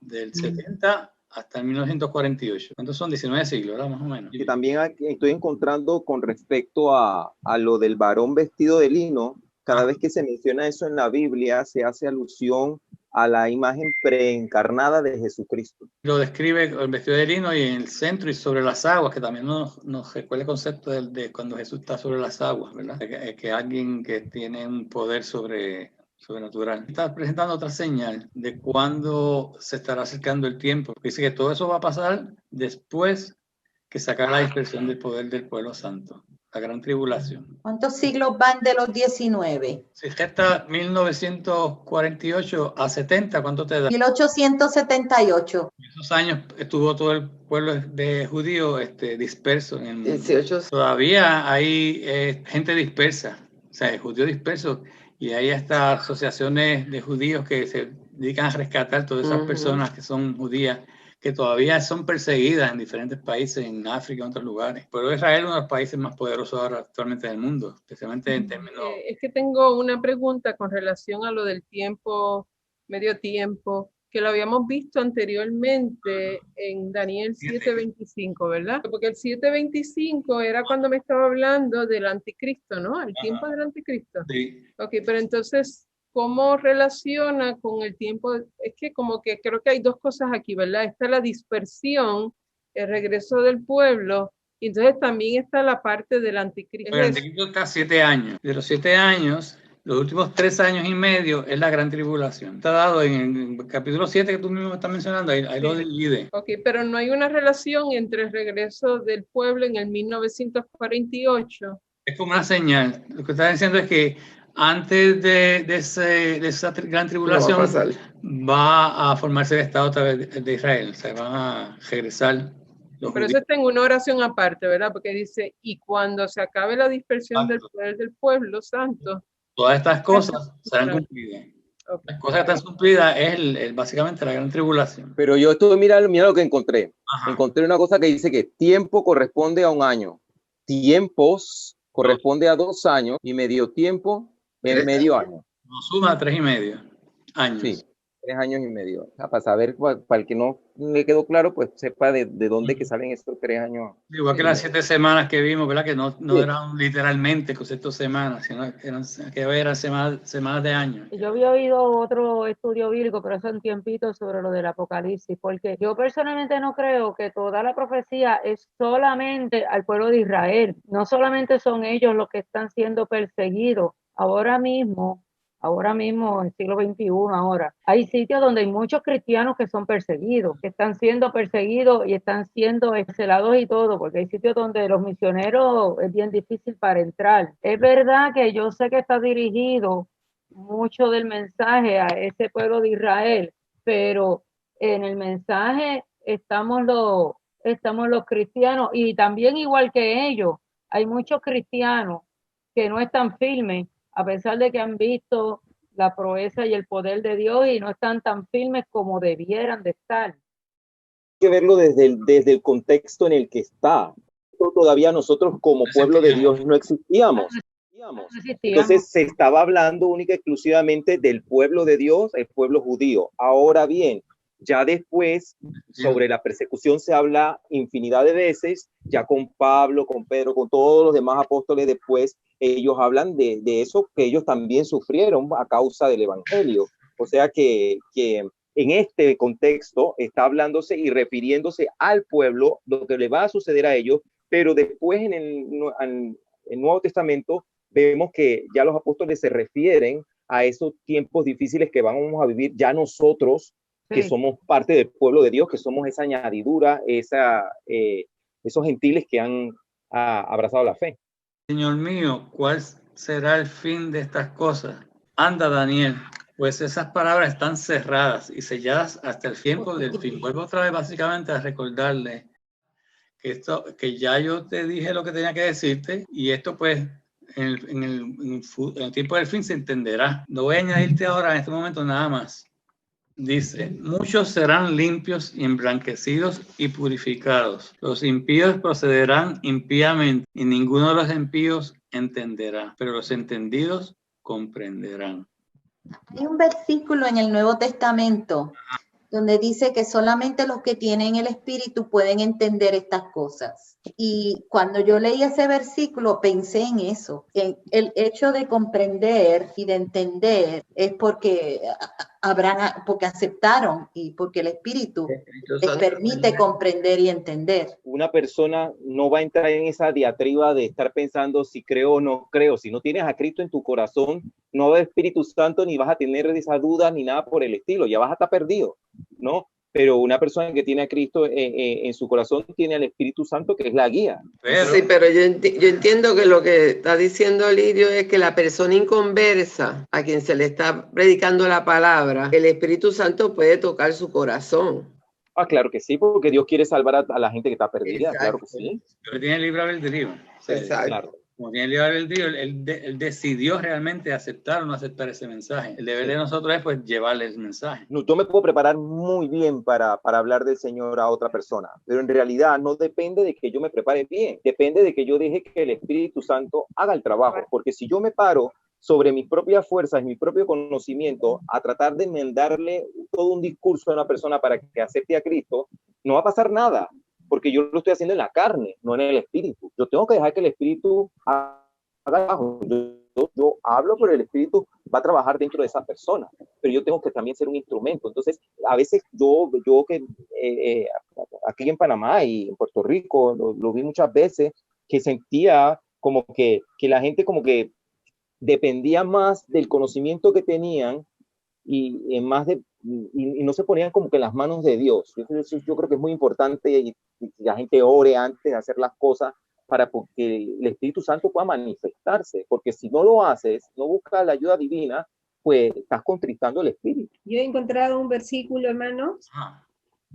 del 70 hasta el 1948. ¿Cuántos son? 19 siglos, ¿verdad? Más o menos. Y también estoy encontrando con respecto a lo del varón vestido de lino, cada vez que se menciona eso en la Biblia, se hace alusión a la imagen preencarnada de Jesucristo. Lo describe el vestido de lino y en el centro y sobre las aguas, que también nos recuerda el concepto de cuando Jesús está sobre las aguas, ¿verdad? Que alguien que tiene un poder sobrenatural. Está presentando otra señal de cuándo se estará acercando el tiempo. Dice que todo eso va a pasar después que se acabe la dispersión del poder del pueblo santo. la gran tribulación. ¿Cuántos siglos van de los 19? Si está 1948 a 70, ¿cuánto te da? 1878. En esos años estuvo todo el pueblo de judío disperso en el mundo. 18. Todavía hay gente dispersa, o sea, judíos dispersos, y hay hasta asociaciones de judíos que se dedican a rescatar todas esas personas que son judías, que todavía son perseguidas en diferentes países, en África y en otros lugares. Pero Israel es uno de los países más poderosos ahora actualmente del mundo, especialmente en términos... Es que tengo una pregunta con relación a lo del tiempo, medio tiempo, que lo habíamos visto anteriormente en Daniel 7:25, ¿verdad? Porque el 7:25 era cuando me estaba hablando del anticristo, ¿no? El tiempo del anticristo. Sí. Ok, pero entonces, ¿cómo relaciona con el tiempo? Es que como que creo que hay dos cosas aquí, ¿verdad? Está la dispersión, el regreso del pueblo, y entonces también está la parte del anticristo. El anticristo está 7 años. De los 7 años, los últimos 3 años y medio es la gran tribulación. Está dado en el capítulo 7 que tú mismo estás mencionando, ahí lo divide. Ok, pero no hay una relación entre el regreso del pueblo en el 1948. Es como una señal. Lo que está diciendo es que antes de esa gran tribulación va a formarse el Estado otra vez de Israel. Se van a regresar los Pero judíos. eso está en una oración aparte, ¿verdad? Porque dice, y cuando se acabe la dispersión del poder del pueblo santo. Todas estas cosas serán cumplidas. Okay. Las cosas que están cumplidas es básicamente la gran tribulación. Pero yo mira lo que encontré. Ajá. Encontré una cosa que dice que tiempo corresponde a un año. Tiempos corresponde a 2 años y medio tiempo es medio año. Nos suma a 3,5 años. Sí, 3 años y medio. O sea, para saber, para el que no le quedó claro, pues sepa de dónde que salen estos 3 años. Igual que las 7 semanas que vimos, ¿verdad? Que no eran literalmente conceptos semanas, sino eran semanas de años. Yo había oído otro estudio bíblico, pero hace un tiempito, sobre lo del Apocalipsis, porque yo personalmente no creo que toda la profecía es solamente al pueblo de Israel. No solamente son ellos los que están siendo perseguidos. Ahora mismo, en el siglo XXI, hay sitios donde hay muchos cristianos que son perseguidos, que están siendo perseguidos y están siendo encarcelados y todo, porque hay sitios donde los misioneros es bien difícil para entrar. Es verdad que yo sé que está dirigido mucho del mensaje a ese pueblo de Israel, pero en el mensaje estamos los cristianos, y también igual que ellos, hay muchos cristianos que no están firmes, a pesar de que han visto la proeza y el poder de Dios, y no están tan firmes como debieran de estar. Hay que verlo desde el contexto en el que está. Todavía nosotros como pueblo de Dios no existíamos. Entonces se estaba hablando única y exclusivamente del pueblo de Dios, el pueblo judío. Ahora bien, ya después sobre la persecución se habla infinidad de veces, ya con Pablo, con Pedro, con todos los demás apóstoles después, ellos hablan de eso que ellos también sufrieron a causa del evangelio. O sea que en este contexto está hablándose y refiriéndose al pueblo, lo que le va a suceder a ellos, pero después en el Nuevo Testamento vemos que ya los apóstoles se refieren a esos tiempos difíciles que vamos a vivir ya nosotros, que somos parte del pueblo de Dios, que somos esa añadidura, esos gentiles que han abrazado la fe. Señor mío, ¿cuál será el fin de estas cosas? Anda, Daniel, pues esas palabras están cerradas y selladas hasta el tiempo del fin. Vuelvo otra vez básicamente a recordarle que ya yo te dije lo que tenía que decirte, y esto pues en el tiempo del fin se entenderá. No voy a añadirte ahora en este momento nada más. Dice, muchos serán limpios y emblanquecidos y purificados. Los impíos procederán impíamente y ninguno de los impíos entenderá, pero los entendidos comprenderán. Hay un versículo en el Nuevo Testamento donde dice que solamente los que tienen el Espíritu pueden entender estas cosas. Y cuando yo leí ese versículo pensé en eso, en el hecho de comprender y de entender es porque aceptaron y porque el Espíritu les permite comprender y entender. Una persona no va a entrar en esa diatriba de estar pensando si creo o no creo. Si no tienes a Cristo en tu corazón, no va a haber Espíritu Santo, ni vas a tener esa duda ni nada por el estilo. Ya vas a estar perdido, ¿no? Pero una persona que tiene a Cristo en su corazón tiene al Espíritu Santo, que es la guía. Sí, pero yo entiendo que lo que está diciendo Lirio es que la persona inconversa a quien se le está predicando la palabra, el Espíritu Santo puede tocar su corazón. Ah, claro que sí, porque Dios quiere salvar a la gente que está perdida. Exacto. Claro que sí. Pero tiene libre albedrío. O sea, Exacto. Claro. como tiene libre albedrío, él decidió realmente aceptar o no aceptar ese mensaje. El deber de nosotros es pues llevarle el mensaje. No, yo me puedo preparar muy bien para hablar del Señor a otra persona, pero en realidad no depende de que yo me prepare bien, depende de que yo deje que el Espíritu Santo haga el trabajo, porque si yo me paro sobre mis propias fuerzas, mi propio conocimiento, a tratar de enmendarle todo un discurso a una persona para que acepte a Cristo, no va a pasar nada, porque yo lo estoy haciendo en la carne, no en el Espíritu. Yo tengo que dejar que el Espíritu haga el trabajo. Yo hablo, pero el Espíritu va a trabajar dentro de esa persona, pero yo tengo que también ser un instrumento. Entonces, a veces yo que aquí en Panamá y en Puerto Rico, lo vi muchas veces, que sentía como que la gente como que dependía más del conocimiento que tenían y no se ponían como que en las manos de Dios. Eso yo creo que es muy importante y la gente ore antes de hacer las cosas para que el Espíritu Santo pueda manifestarse, porque si no lo haces, no buscas la ayuda divina, pues estás contristando el Espíritu. Yo he encontrado un versículo, hermanos,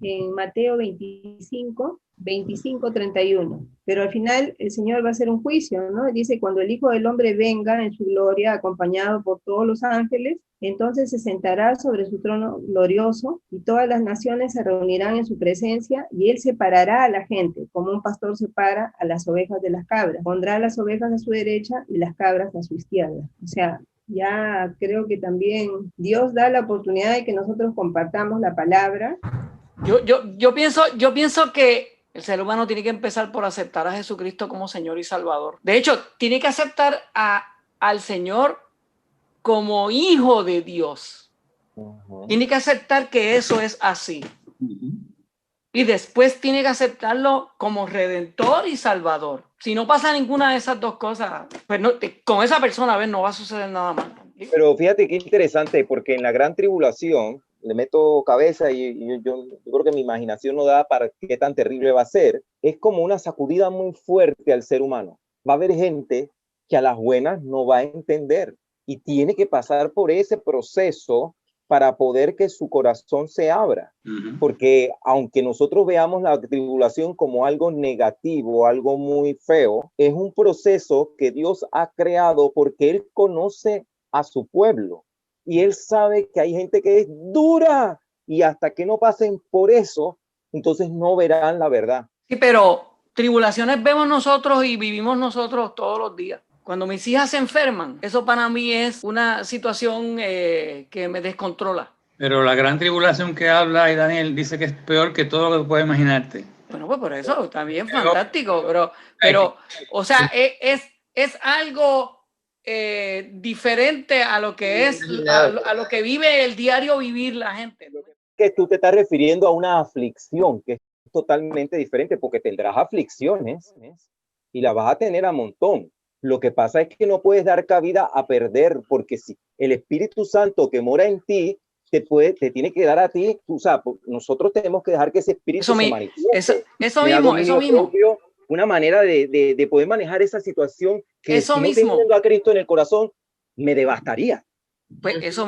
en Mateo 25, 31. Pero al final el Señor va a hacer un juicio, ¿no? Dice, cuando el Hijo del Hombre venga en su gloria, acompañado por todos los ángeles, entonces se sentará sobre su trono glorioso, y todas las naciones se reunirán en su presencia, y él separará a la gente, como un pastor separa a las ovejas de las cabras. Pondrá las ovejas a su derecha y las cabras a su izquierda. O sea, ya creo que también Dios da la oportunidad de que nosotros compartamos la palabra. Yo pienso que el ser humano tiene que empezar por aceptar a Jesucristo como Señor y Salvador. De hecho, tiene que aceptar al Señor como hijo de Dios. Tiene que aceptar que eso es así. Y después tiene que aceptarlo como Redentor y Salvador. Si no pasa ninguna de esas dos cosas, pues con esa persona, a ver, no va a suceder nada más. Pero fíjate qué interesante, porque en la gran tribulación, le meto cabeza y yo creo que mi imaginación no da para qué tan terrible va a ser, es como una sacudida muy fuerte al ser humano. Va a haber gente que a las buenas no va a entender y tiene que pasar por ese proceso para poder que su corazón se abra. Porque aunque nosotros veamos la tribulación como algo negativo, algo muy feo, es un proceso que Dios ha creado porque Él conoce a su pueblo. Y Él sabe que hay gente que es dura y hasta que no pasen por eso, entonces no verán la verdad. Sí, pero tribulaciones vemos nosotros y vivimos nosotros todos los días. Cuando mis hijas se enferman, eso para mí es una situación que me descontrola. Pero la gran tribulación que habla y Daniel dice que es peor que todo lo que puedes imaginarte. Bueno, pues por eso está bien, fantástico, pero o sea, es algo diferente a lo que es, a lo que vive el diario vivir la gente. Que tú te estás refiriendo a una aflicción, que es totalmente diferente, porque tendrás aflicciones y la vas a tener a montón. Lo que pasa es que no puedes dar cabida a perder, porque si el Espíritu Santo que mora en ti te tiene que dar a ti, o sea, nosotros tenemos que dejar que ese Espíritu se manifieste. Eso mismo. Propio, una manera de poder manejar esa situación que eso si no mismo. teniendo a Cristo en el corazón me devastaría. Pues eso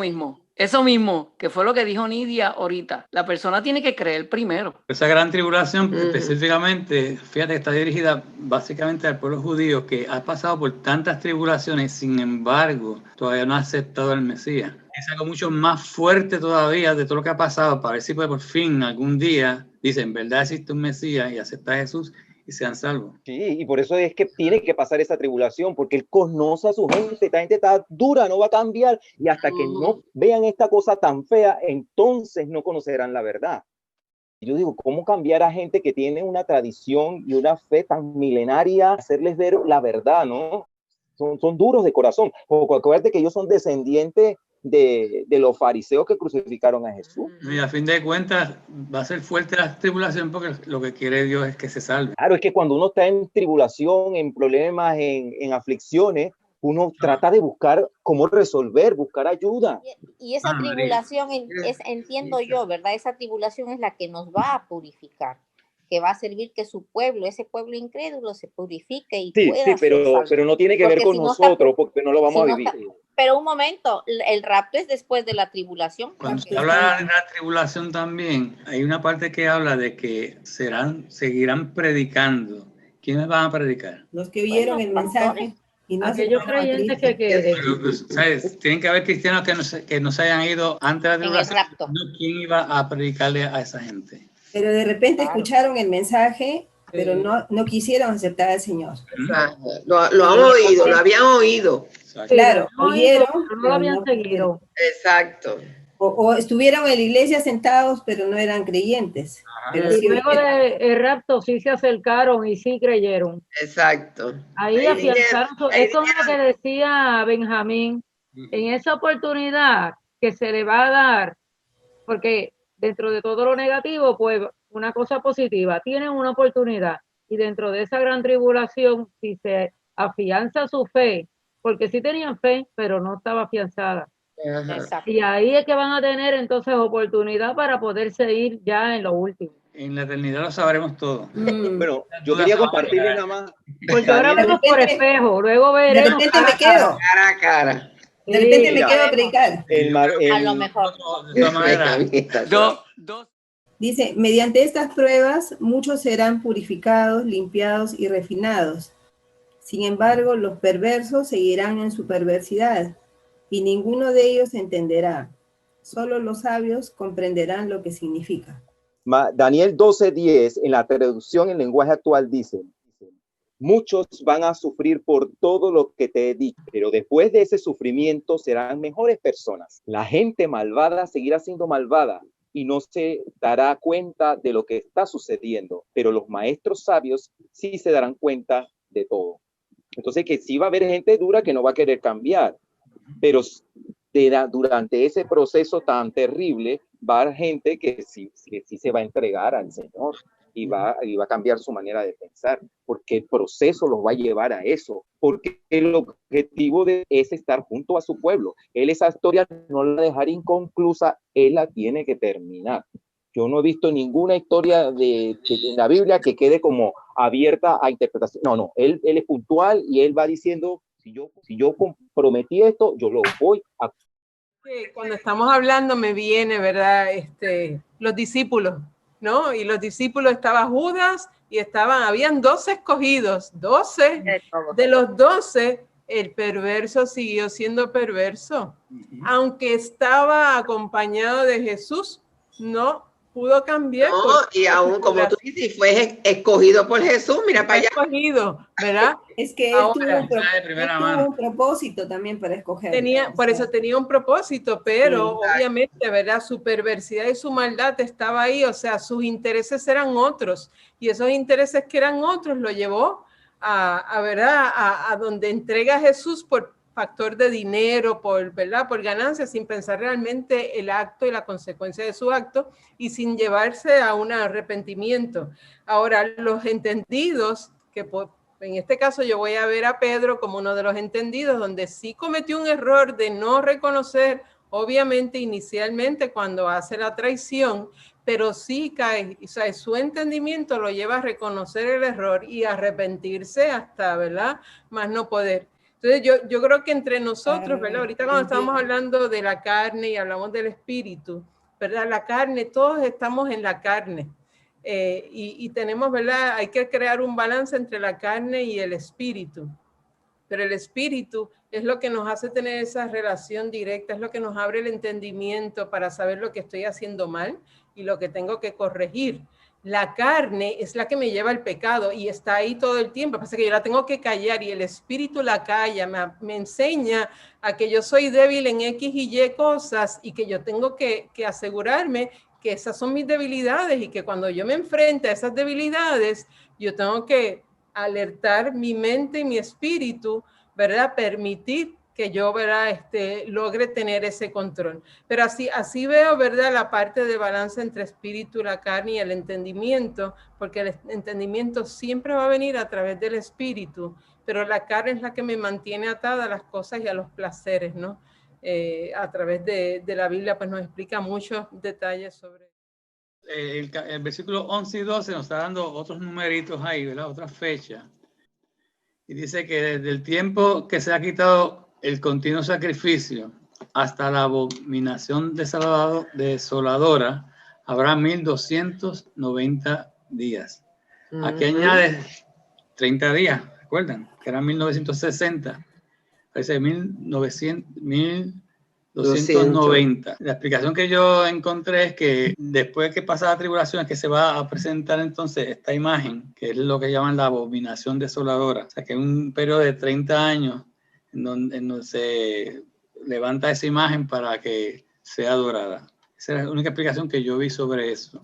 mismo, que fue lo que dijo Nidia ahorita. La persona tiene que creer primero. Esa gran tribulación específicamente, fíjate que está dirigida básicamente al pueblo judío que ha pasado por tantas tribulaciones, sin embargo, todavía no ha aceptado al Mesías. Es algo mucho más fuerte todavía de todo lo que ha pasado, para ver si por fin algún día dicen, en verdad existe un Mesías y acepta a Jesús y sean salvos. Sí, y por eso es que tiene que pasar esa tribulación, porque Él conoce a su gente. Esta gente está dura, no va a cambiar, y hasta que no vean esta cosa tan fea, entonces no conocerán la verdad. Y yo digo, ¿cómo cambiar a gente que tiene una tradición y una fe tan milenaria, hacerles ver la verdad, no? Son duros de corazón. O acuérdate que ellos son descendientes de los fariseos que crucificaron a Jesús. Y a fin de cuentas va a ser fuerte la tribulación porque lo que quiere Dios es que se salve. Claro, es que cuando uno está en tribulación, en problemas, en aflicciones, uno trata de buscar cómo resolver, buscar ayuda. Y esa tribulación, entiendo yo, ¿verdad? Esa tribulación es la que nos va a purificar, que va a servir que su pueblo, ese pueblo incrédulo, se purifique y pueda ser salvo. Pero no tiene que ver con nosotros, porque no lo vamos a vivir. Pero un momento, el rapto es después de la tribulación. Cuando se habla de la tribulación también, hay una parte que habla de que seguirán predicando. ¿Quiénes van a predicar? Los que oyeron el mensaje. Y no aquellos creyentes que ¿sabes? Tienen que haber cristianos que no se hayan ido antes de la tribulación. ¿Quién iba a predicarle a esa gente? Pero de repente escucharon el mensaje, pero no quisieron aceptar al Señor. Lo han oído, lo habían oído. Claro, oyeron, pero no lo habían seguido. Exacto. O estuvieron en la iglesia sentados, pero no eran creyentes. Pero Y luego del rapto sí se acercaron y sí creyeron. Exacto. Ahí afianzaron. Eso es lo que decía Benjamín. En esa oportunidad que se le va a dar, porque dentro de todo lo negativo, pues una cosa positiva, tienen una oportunidad. Y dentro de esa gran tribulación, si se afianza su fe, porque sí tenían fe, pero no estaba afianzada. Y ahí es que van a tener entonces oportunidad para poderse ir ya en lo último. En la eternidad lo sabremos todo. Bueno, yo quería compartirle nada más. Porque ahora vemos por espejo, luego veremos de repente me quedo. Cara a cara. De repente me quedo a predicar. A lo mejor. Dice, mediante estas pruebas, muchos serán purificados, limpiados y refinados. Sin embargo, los perversos seguirán en su perversidad, y ninguno de ellos entenderá. Solo los sabios comprenderán lo que significa. Daniel 12:10, en la traducción en lenguaje actual, dice: muchos van a sufrir por todo lo que te he dicho, pero después de ese sufrimiento serán mejores personas. La gente malvada seguirá siendo malvada y no se dará cuenta de lo que está sucediendo, pero los maestros sabios sí se darán cuenta de todo. Entonces, que sí va a haber gente dura que no va a querer cambiar, pero durante ese proceso tan terrible va a haber gente que sí se va a entregar al Señor y va a cambiar su manera de pensar, porque el proceso los va a llevar a eso, porque el objetivo es estar junto a su pueblo. Él esa historia no la dejará inconclusa, él la tiene que terminar. Yo no he visto ninguna historia de la Biblia que quede como abierta a interpretación. No, él es puntual y él va diciendo, si yo comprometí esto, yo lo voy a... Cuando estamos hablando me viene, ¿verdad? Los discípulos, ¿no? Y los discípulos estaba Judas y habían 12 escogidos, 12. De los 12, el perverso siguió siendo perverso. Aunque estaba acompañado de Jesús, no pudo cambiar. No, y aún como tú dices, fue escogido por Jesús, mira para allá. Escogido, ¿verdad? Es que él tuvo un propósito también para escoger. Por eso tenía un propósito, pero obviamente, ¿verdad? Su perversidad y su maldad estaba ahí, o sea, sus intereses eran otros, y esos intereses que eran otros lo llevó ¿verdad? A donde entrega a Jesús por factor de dinero, ¿verdad? Por ganancia, sin pensar realmente el acto y la consecuencia de su acto y sin llevarse a un arrepentimiento. Ahora, los entendidos, que en este caso yo voy a ver a Pedro como uno de los entendidos, donde sí cometió un error de no reconocer, obviamente inicialmente cuando hace la traición, pero sí cae, o sea, su entendimiento lo lleva a reconocer el error y a arrepentirse hasta, ¿verdad? Más no poder. Entonces yo creo que entre nosotros, ¿verdad? Ahorita cuando estamos hablando de la carne y hablamos del espíritu, ¿verdad? La carne, todos estamos en la carne y tenemos, ¿verdad? Hay que crear un balance entre la carne y el espíritu. Pero el espíritu es lo que nos hace tener esa relación directa, es lo que nos abre el entendimiento para saber lo que estoy haciendo mal y lo que tengo que corregir. La carne es la que me lleva al pecado y está ahí todo el tiempo. Pasa que yo la tengo que callar y el espíritu la calla, me enseña a que yo soy débil en X y Y cosas y que yo tengo que asegurarme que esas son mis debilidades y que cuando yo me enfrente a esas debilidades, yo tengo que alertar mi mente y mi espíritu, ¿verdad? Permitir que yo, ¿verdad? Logre tener ese control. Pero así veo, ¿verdad? La parte de balance entre espíritu, la carne y el entendimiento, porque el entendimiento siempre va a venir a través del espíritu, pero la carne es la que me mantiene atada a las cosas y a los placeres, ¿no? A través de la Biblia, pues nos explica muchos detalles sobre el versículo 11 y 12 nos está dando otros numeritos ahí, ¿verdad? Otras fechas. Y dice que desde el tiempo que se ha quitado el continuo sacrificio hasta la abominación desoladora, habrá 1290 días. Aquí añade 30 días, ¿recuerdan? Que eran 1960. Parece 1290. La explicación que yo encontré es que después que pasa la tribulación es que se va a presentar entonces esta imagen, que es lo que llaman la abominación desoladora. O sea, que es un periodo de 30 años en donde se levanta esa imagen para que sea adorada. Esa es la única explicación que yo vi sobre eso.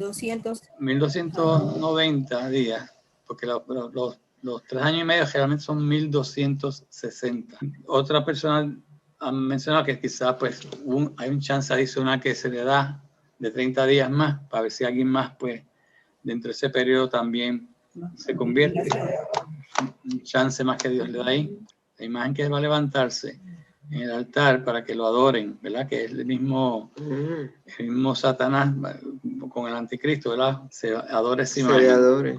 1290 días, porque los 3 años y medio generalmente son 1260. Otra persona han mencionado que quizás pues hay un chance adicional que se le da de 30 días más para ver si alguien más pues dentro de ese periodo también se convierte. Un chance más que Dios le da ahí. La imagen que va a levantarse en el altar para que lo adoren, ¿verdad? Que es el mismo Satanás con el anticristo, ¿verdad? Se adora esa imagen. Se adore.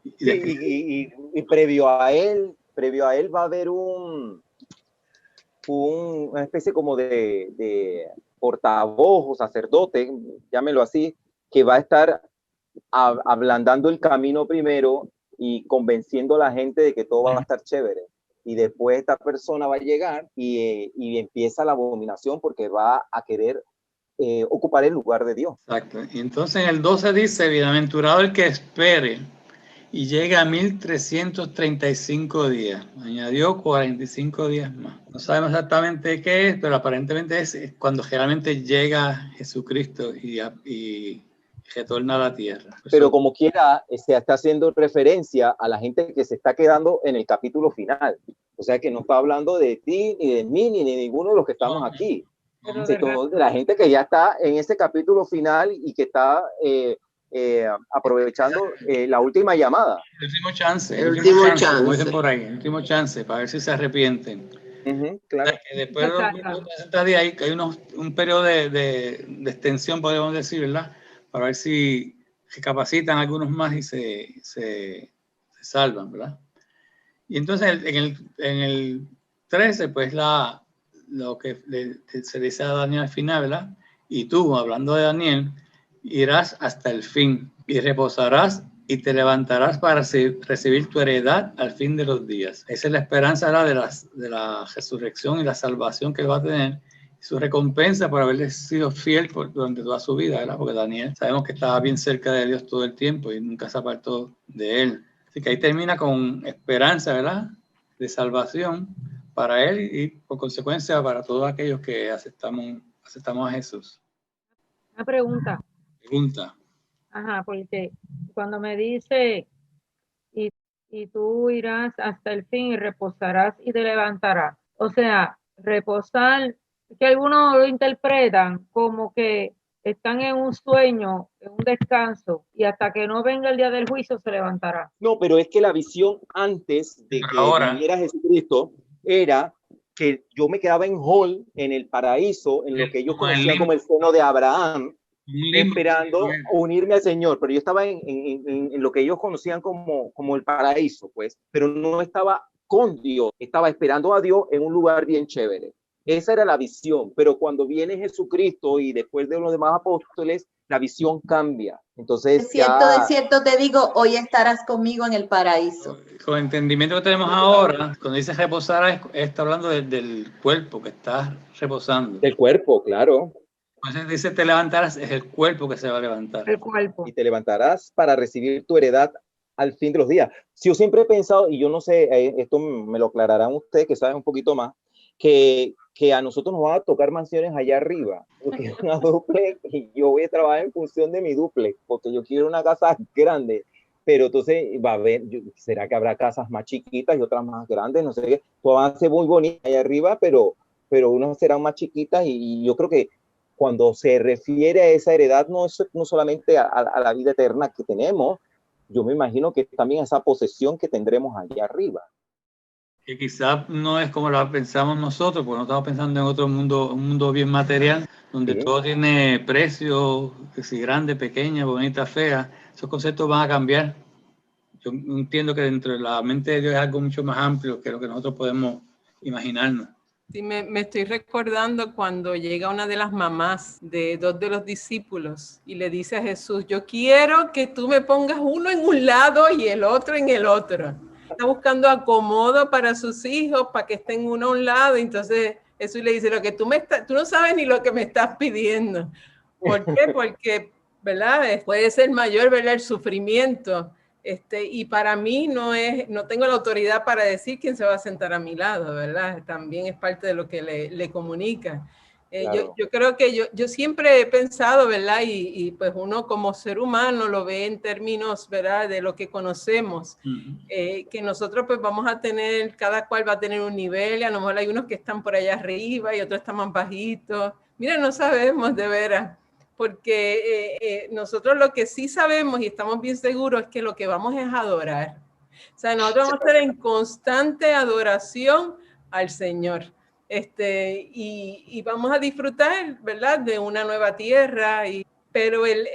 Y previo a él va a haber una especie como de portavoz o sacerdote, llámelo así, que va a estar ablandando el camino primero y convenciendo a la gente de que todo va a estar chévere. Y después esta persona va a llegar y empieza la abominación porque va a querer ocupar el lugar de Dios. Exacto. Y entonces en el 12 dice, bienaventurado el que espere y llega a 1335 días. Añadió 45 días más. No sabemos exactamente qué es, pero aparentemente es cuando generalmente llega Jesucristo y retorna a la tierra. Pero como quiera, se está haciendo referencia a la gente que se está quedando en el capítulo final. O sea que no está hablando de ti, ni de mí, ni de ninguno de los que estamos aquí. De la gente que ya está en ese capítulo final y que está aprovechando la última llamada. El último chance. El último chance. Como dicen por ahí, el último chance, para ver si se arrepienten. Claro. Que después de los 60 días hay un periodo de extensión, podemos decir, ¿verdad? Para ver si recapacitan algunos más y se salvan, ¿verdad? Y entonces en el 13, pues lo que se dice a Daniel al final, ¿verdad? Y tú, hablando de Daniel, irás hasta el fin y reposarás y te levantarás para recibir tu heredad al fin de los días. Esa es la esperanza, ¿verdad? de la resurrección y la salvación que va a tener. Su recompensa por haberle sido fiel durante toda su vida, ¿verdad? Porque Daniel sabemos que estaba bien cerca de Dios todo el tiempo y nunca se apartó de él. Así que ahí termina con esperanza, ¿verdad? De salvación para él y por consecuencia para todos aquellos que aceptamos a Jesús. Una pregunta. Ajá, porque cuando me dice y tú irás hasta el fin y reposarás y te levantarás. O sea, reposar, que algunos lo interpretan como que están en un sueño, en un descanso, y hasta que no venga el día del juicio se levantará. No, pero es que la visión antes de que viniera Jesucristo era que yo me quedaba en Hol, en el paraíso, en lo que ellos conocían como el seno de Abraham, esperando unirme al Señor, pero yo estaba en lo que ellos conocían como el paraíso, pues, pero no estaba con Dios, estaba esperando a Dios en un lugar bien chévere. Esa era la visión, pero cuando viene Jesucristo y después de los demás apóstoles, la visión cambia. Entonces, de cierto te digo, hoy estarás conmigo en el paraíso. Con el entendimiento que tenemos ahora, cuando dice reposar, está hablando del cuerpo que está reposando. Del cuerpo, claro. Entonces dice te levantarás, es el cuerpo que se va a levantar. El cuerpo. Y te levantarás para recibir tu heredad al fin de los días. Si yo siempre he pensado, y yo no sé, esto me lo aclararán ustedes que saben un poquito más, que a nosotros nos van a tocar mansiones allá arriba, porque es una duplex y yo voy a trabajar en función de mi duplex, porque yo quiero una casa grande, pero entonces va a haber, ¿será que habrá casas más chiquitas y otras más grandes? No sé qué, todo va a ser muy bonito allá arriba, pero unas serán más chiquitas y yo creo que cuando se refiere a esa heredad, no solamente a la vida eterna que tenemos, yo me imagino que también a esa posesión que tendremos allá arriba. Que quizás no es como la pensamos nosotros, porque no estamos pensando en otro mundo, un mundo bien material, donde todo tiene precio, que si grande, pequeña, bonita, fea. Esos conceptos van a cambiar. Yo entiendo que dentro de la mente de Dios es algo mucho más amplio que lo que nosotros podemos imaginarnos. Sí, me estoy recordando cuando llega una de las mamás de dos de los discípulos y le dice a Jesús, yo quiero que tú me pongas uno en un lado y el otro en el otro. Está buscando acomodo para sus hijos, para que estén uno a un lado. Entonces Jesús le dice, lo que tú no sabes ni lo que me estás pidiendo. ¿Por qué? Porque, ¿verdad? Puede ser mayor, ¿verdad? El sufrimiento. Y para mí no tengo la autoridad para decir quién se va a sentar a mi lado, ¿verdad? También es parte de lo que le comunica. Claro. Yo creo que yo siempre he pensado, ¿verdad? Y pues uno como ser humano lo ve en términos, ¿verdad? De lo que conocemos, que nosotros pues vamos a tener, cada cual va a tener un nivel, y a lo mejor hay unos que están por allá arriba y otros están más bajitos. Mira, no sabemos de veras. Porque nosotros lo que sí sabemos y estamos bien seguros es que lo que vamos es a adorar. O sea, nosotros vamos a estar en constante adoración al Señor. Y vamos a disfrutar, ¿verdad?, de una nueva tierra. Pero el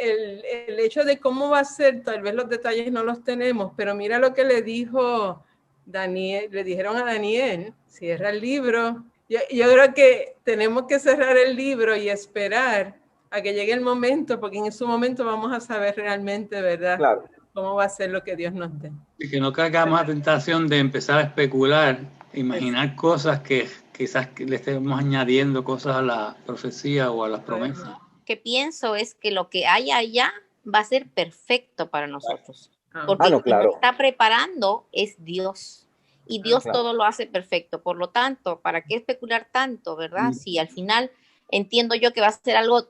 hecho de cómo va a ser, tal vez los detalles no los tenemos, pero mira lo que le dijo Daniel, le dijeron a Daniel, cierra el libro. Yo creo que tenemos que cerrar el libro y esperar a que llegue el momento, porque en su momento vamos a saber realmente, ¿verdad? Claro. Cómo va a ser lo que Dios nos dé. Y que no caigamos a tentación de empezar a especular, imaginar cosas que quizás le estemos añadiendo cosas a la profecía o a las promesas. Lo que pienso es que lo que hay allá va a ser perfecto para nosotros. Porque no, claro. quien nos está preparando es Dios. Y Dios todo lo hace perfecto. Por lo tanto, ¿para qué especular tanto, verdad? Si al final entiendo yo que va a ser algo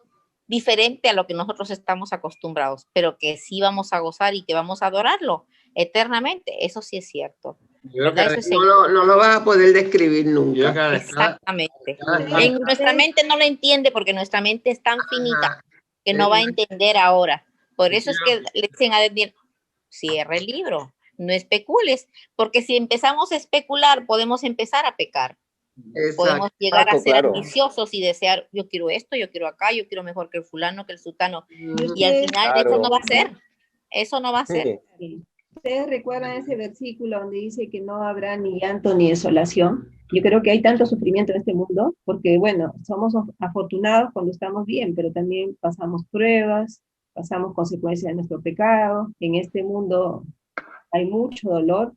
diferente a lo que nosotros estamos acostumbrados, pero que sí vamos a gozar y que vamos a adorarlo eternamente, eso sí es cierto. No lo vas a poder describir nunca. Exactamente. En nuestra mente no lo entiende porque nuestra mente es tan finita que no va a entender ahora. Por eso es que le dicen a Daniel, cierra el libro, no especules, porque si empezamos a especular podemos empezar a pecar. Exacto. Podemos llegar a ser ambiciosos y desear, yo quiero esto, yo quiero acá, yo quiero mejor que el fulano, que el sutano. Y al final eso no va a ser. Eso no va a ser. Sí. ¿Ustedes recuerdan ese versículo donde dice que no habrá ni llanto ni desolación? Yo creo que hay tanto sufrimiento en este mundo, porque bueno, somos afortunados cuando estamos bien, pero también pasamos pruebas, pasamos consecuencias de nuestro pecado. En este mundo hay mucho dolor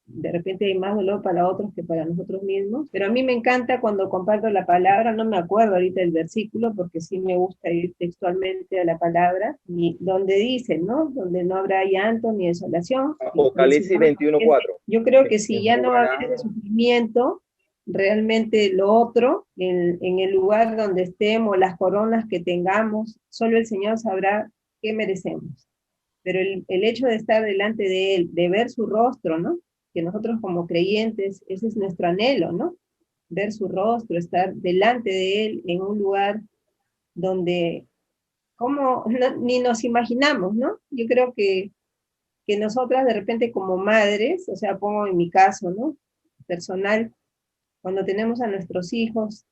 de repente hay más dolor para otros que para nosotros mismos, pero a mí me encanta cuando comparto la palabra, no me acuerdo ahorita el versículo, porque sí me gusta ir textualmente a la palabra, y donde dice, ¿no? Donde no habrá llanto ni desolación. Apocalipsis 21:4. Yo creo que si ya no va a haber sufrimiento, realmente lo otro, en el lugar donde estemos, las coronas que tengamos, solo el Señor sabrá qué merecemos. Pero el hecho de estar delante de Él, de ver su rostro, ¿no? Que nosotros como creyentes, ese es nuestro anhelo, ¿no? Ver su rostro, estar delante de Él en un lugar donde ni nos imaginamos, ¿no? Yo creo que nosotras de repente como madres, o sea, pongo en mi caso, ¿no? Personal, cuando tenemos a nuestros hijos,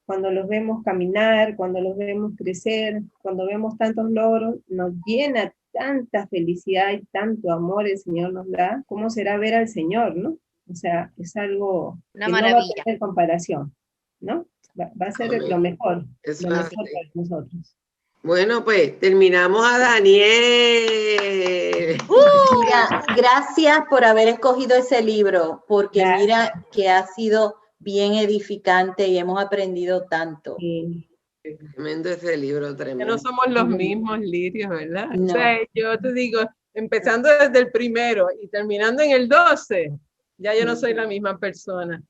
cuando los vemos caminar, cuando los vemos crecer, cuando vemos tantos logros, nos llena tanta felicidad y tanto amor el Señor nos da. ¿Cómo será ver al Señor, no? O sea, es algo una que maravilla. No va a tener comparación, ¿no? Va a ser lo mejor para nosotros. Bueno, pues terminamos a Daniel. Mira, gracias por haber escogido ese libro, porque mira que ha sido bien edificante y hemos aprendido tanto. Sí. Tremendo ese libro, tremendo. Que no somos los mismos, Lirio, ¿verdad? No. O sea, yo te digo, empezando desde el primero y terminando en el 12, ya yo no soy la misma persona.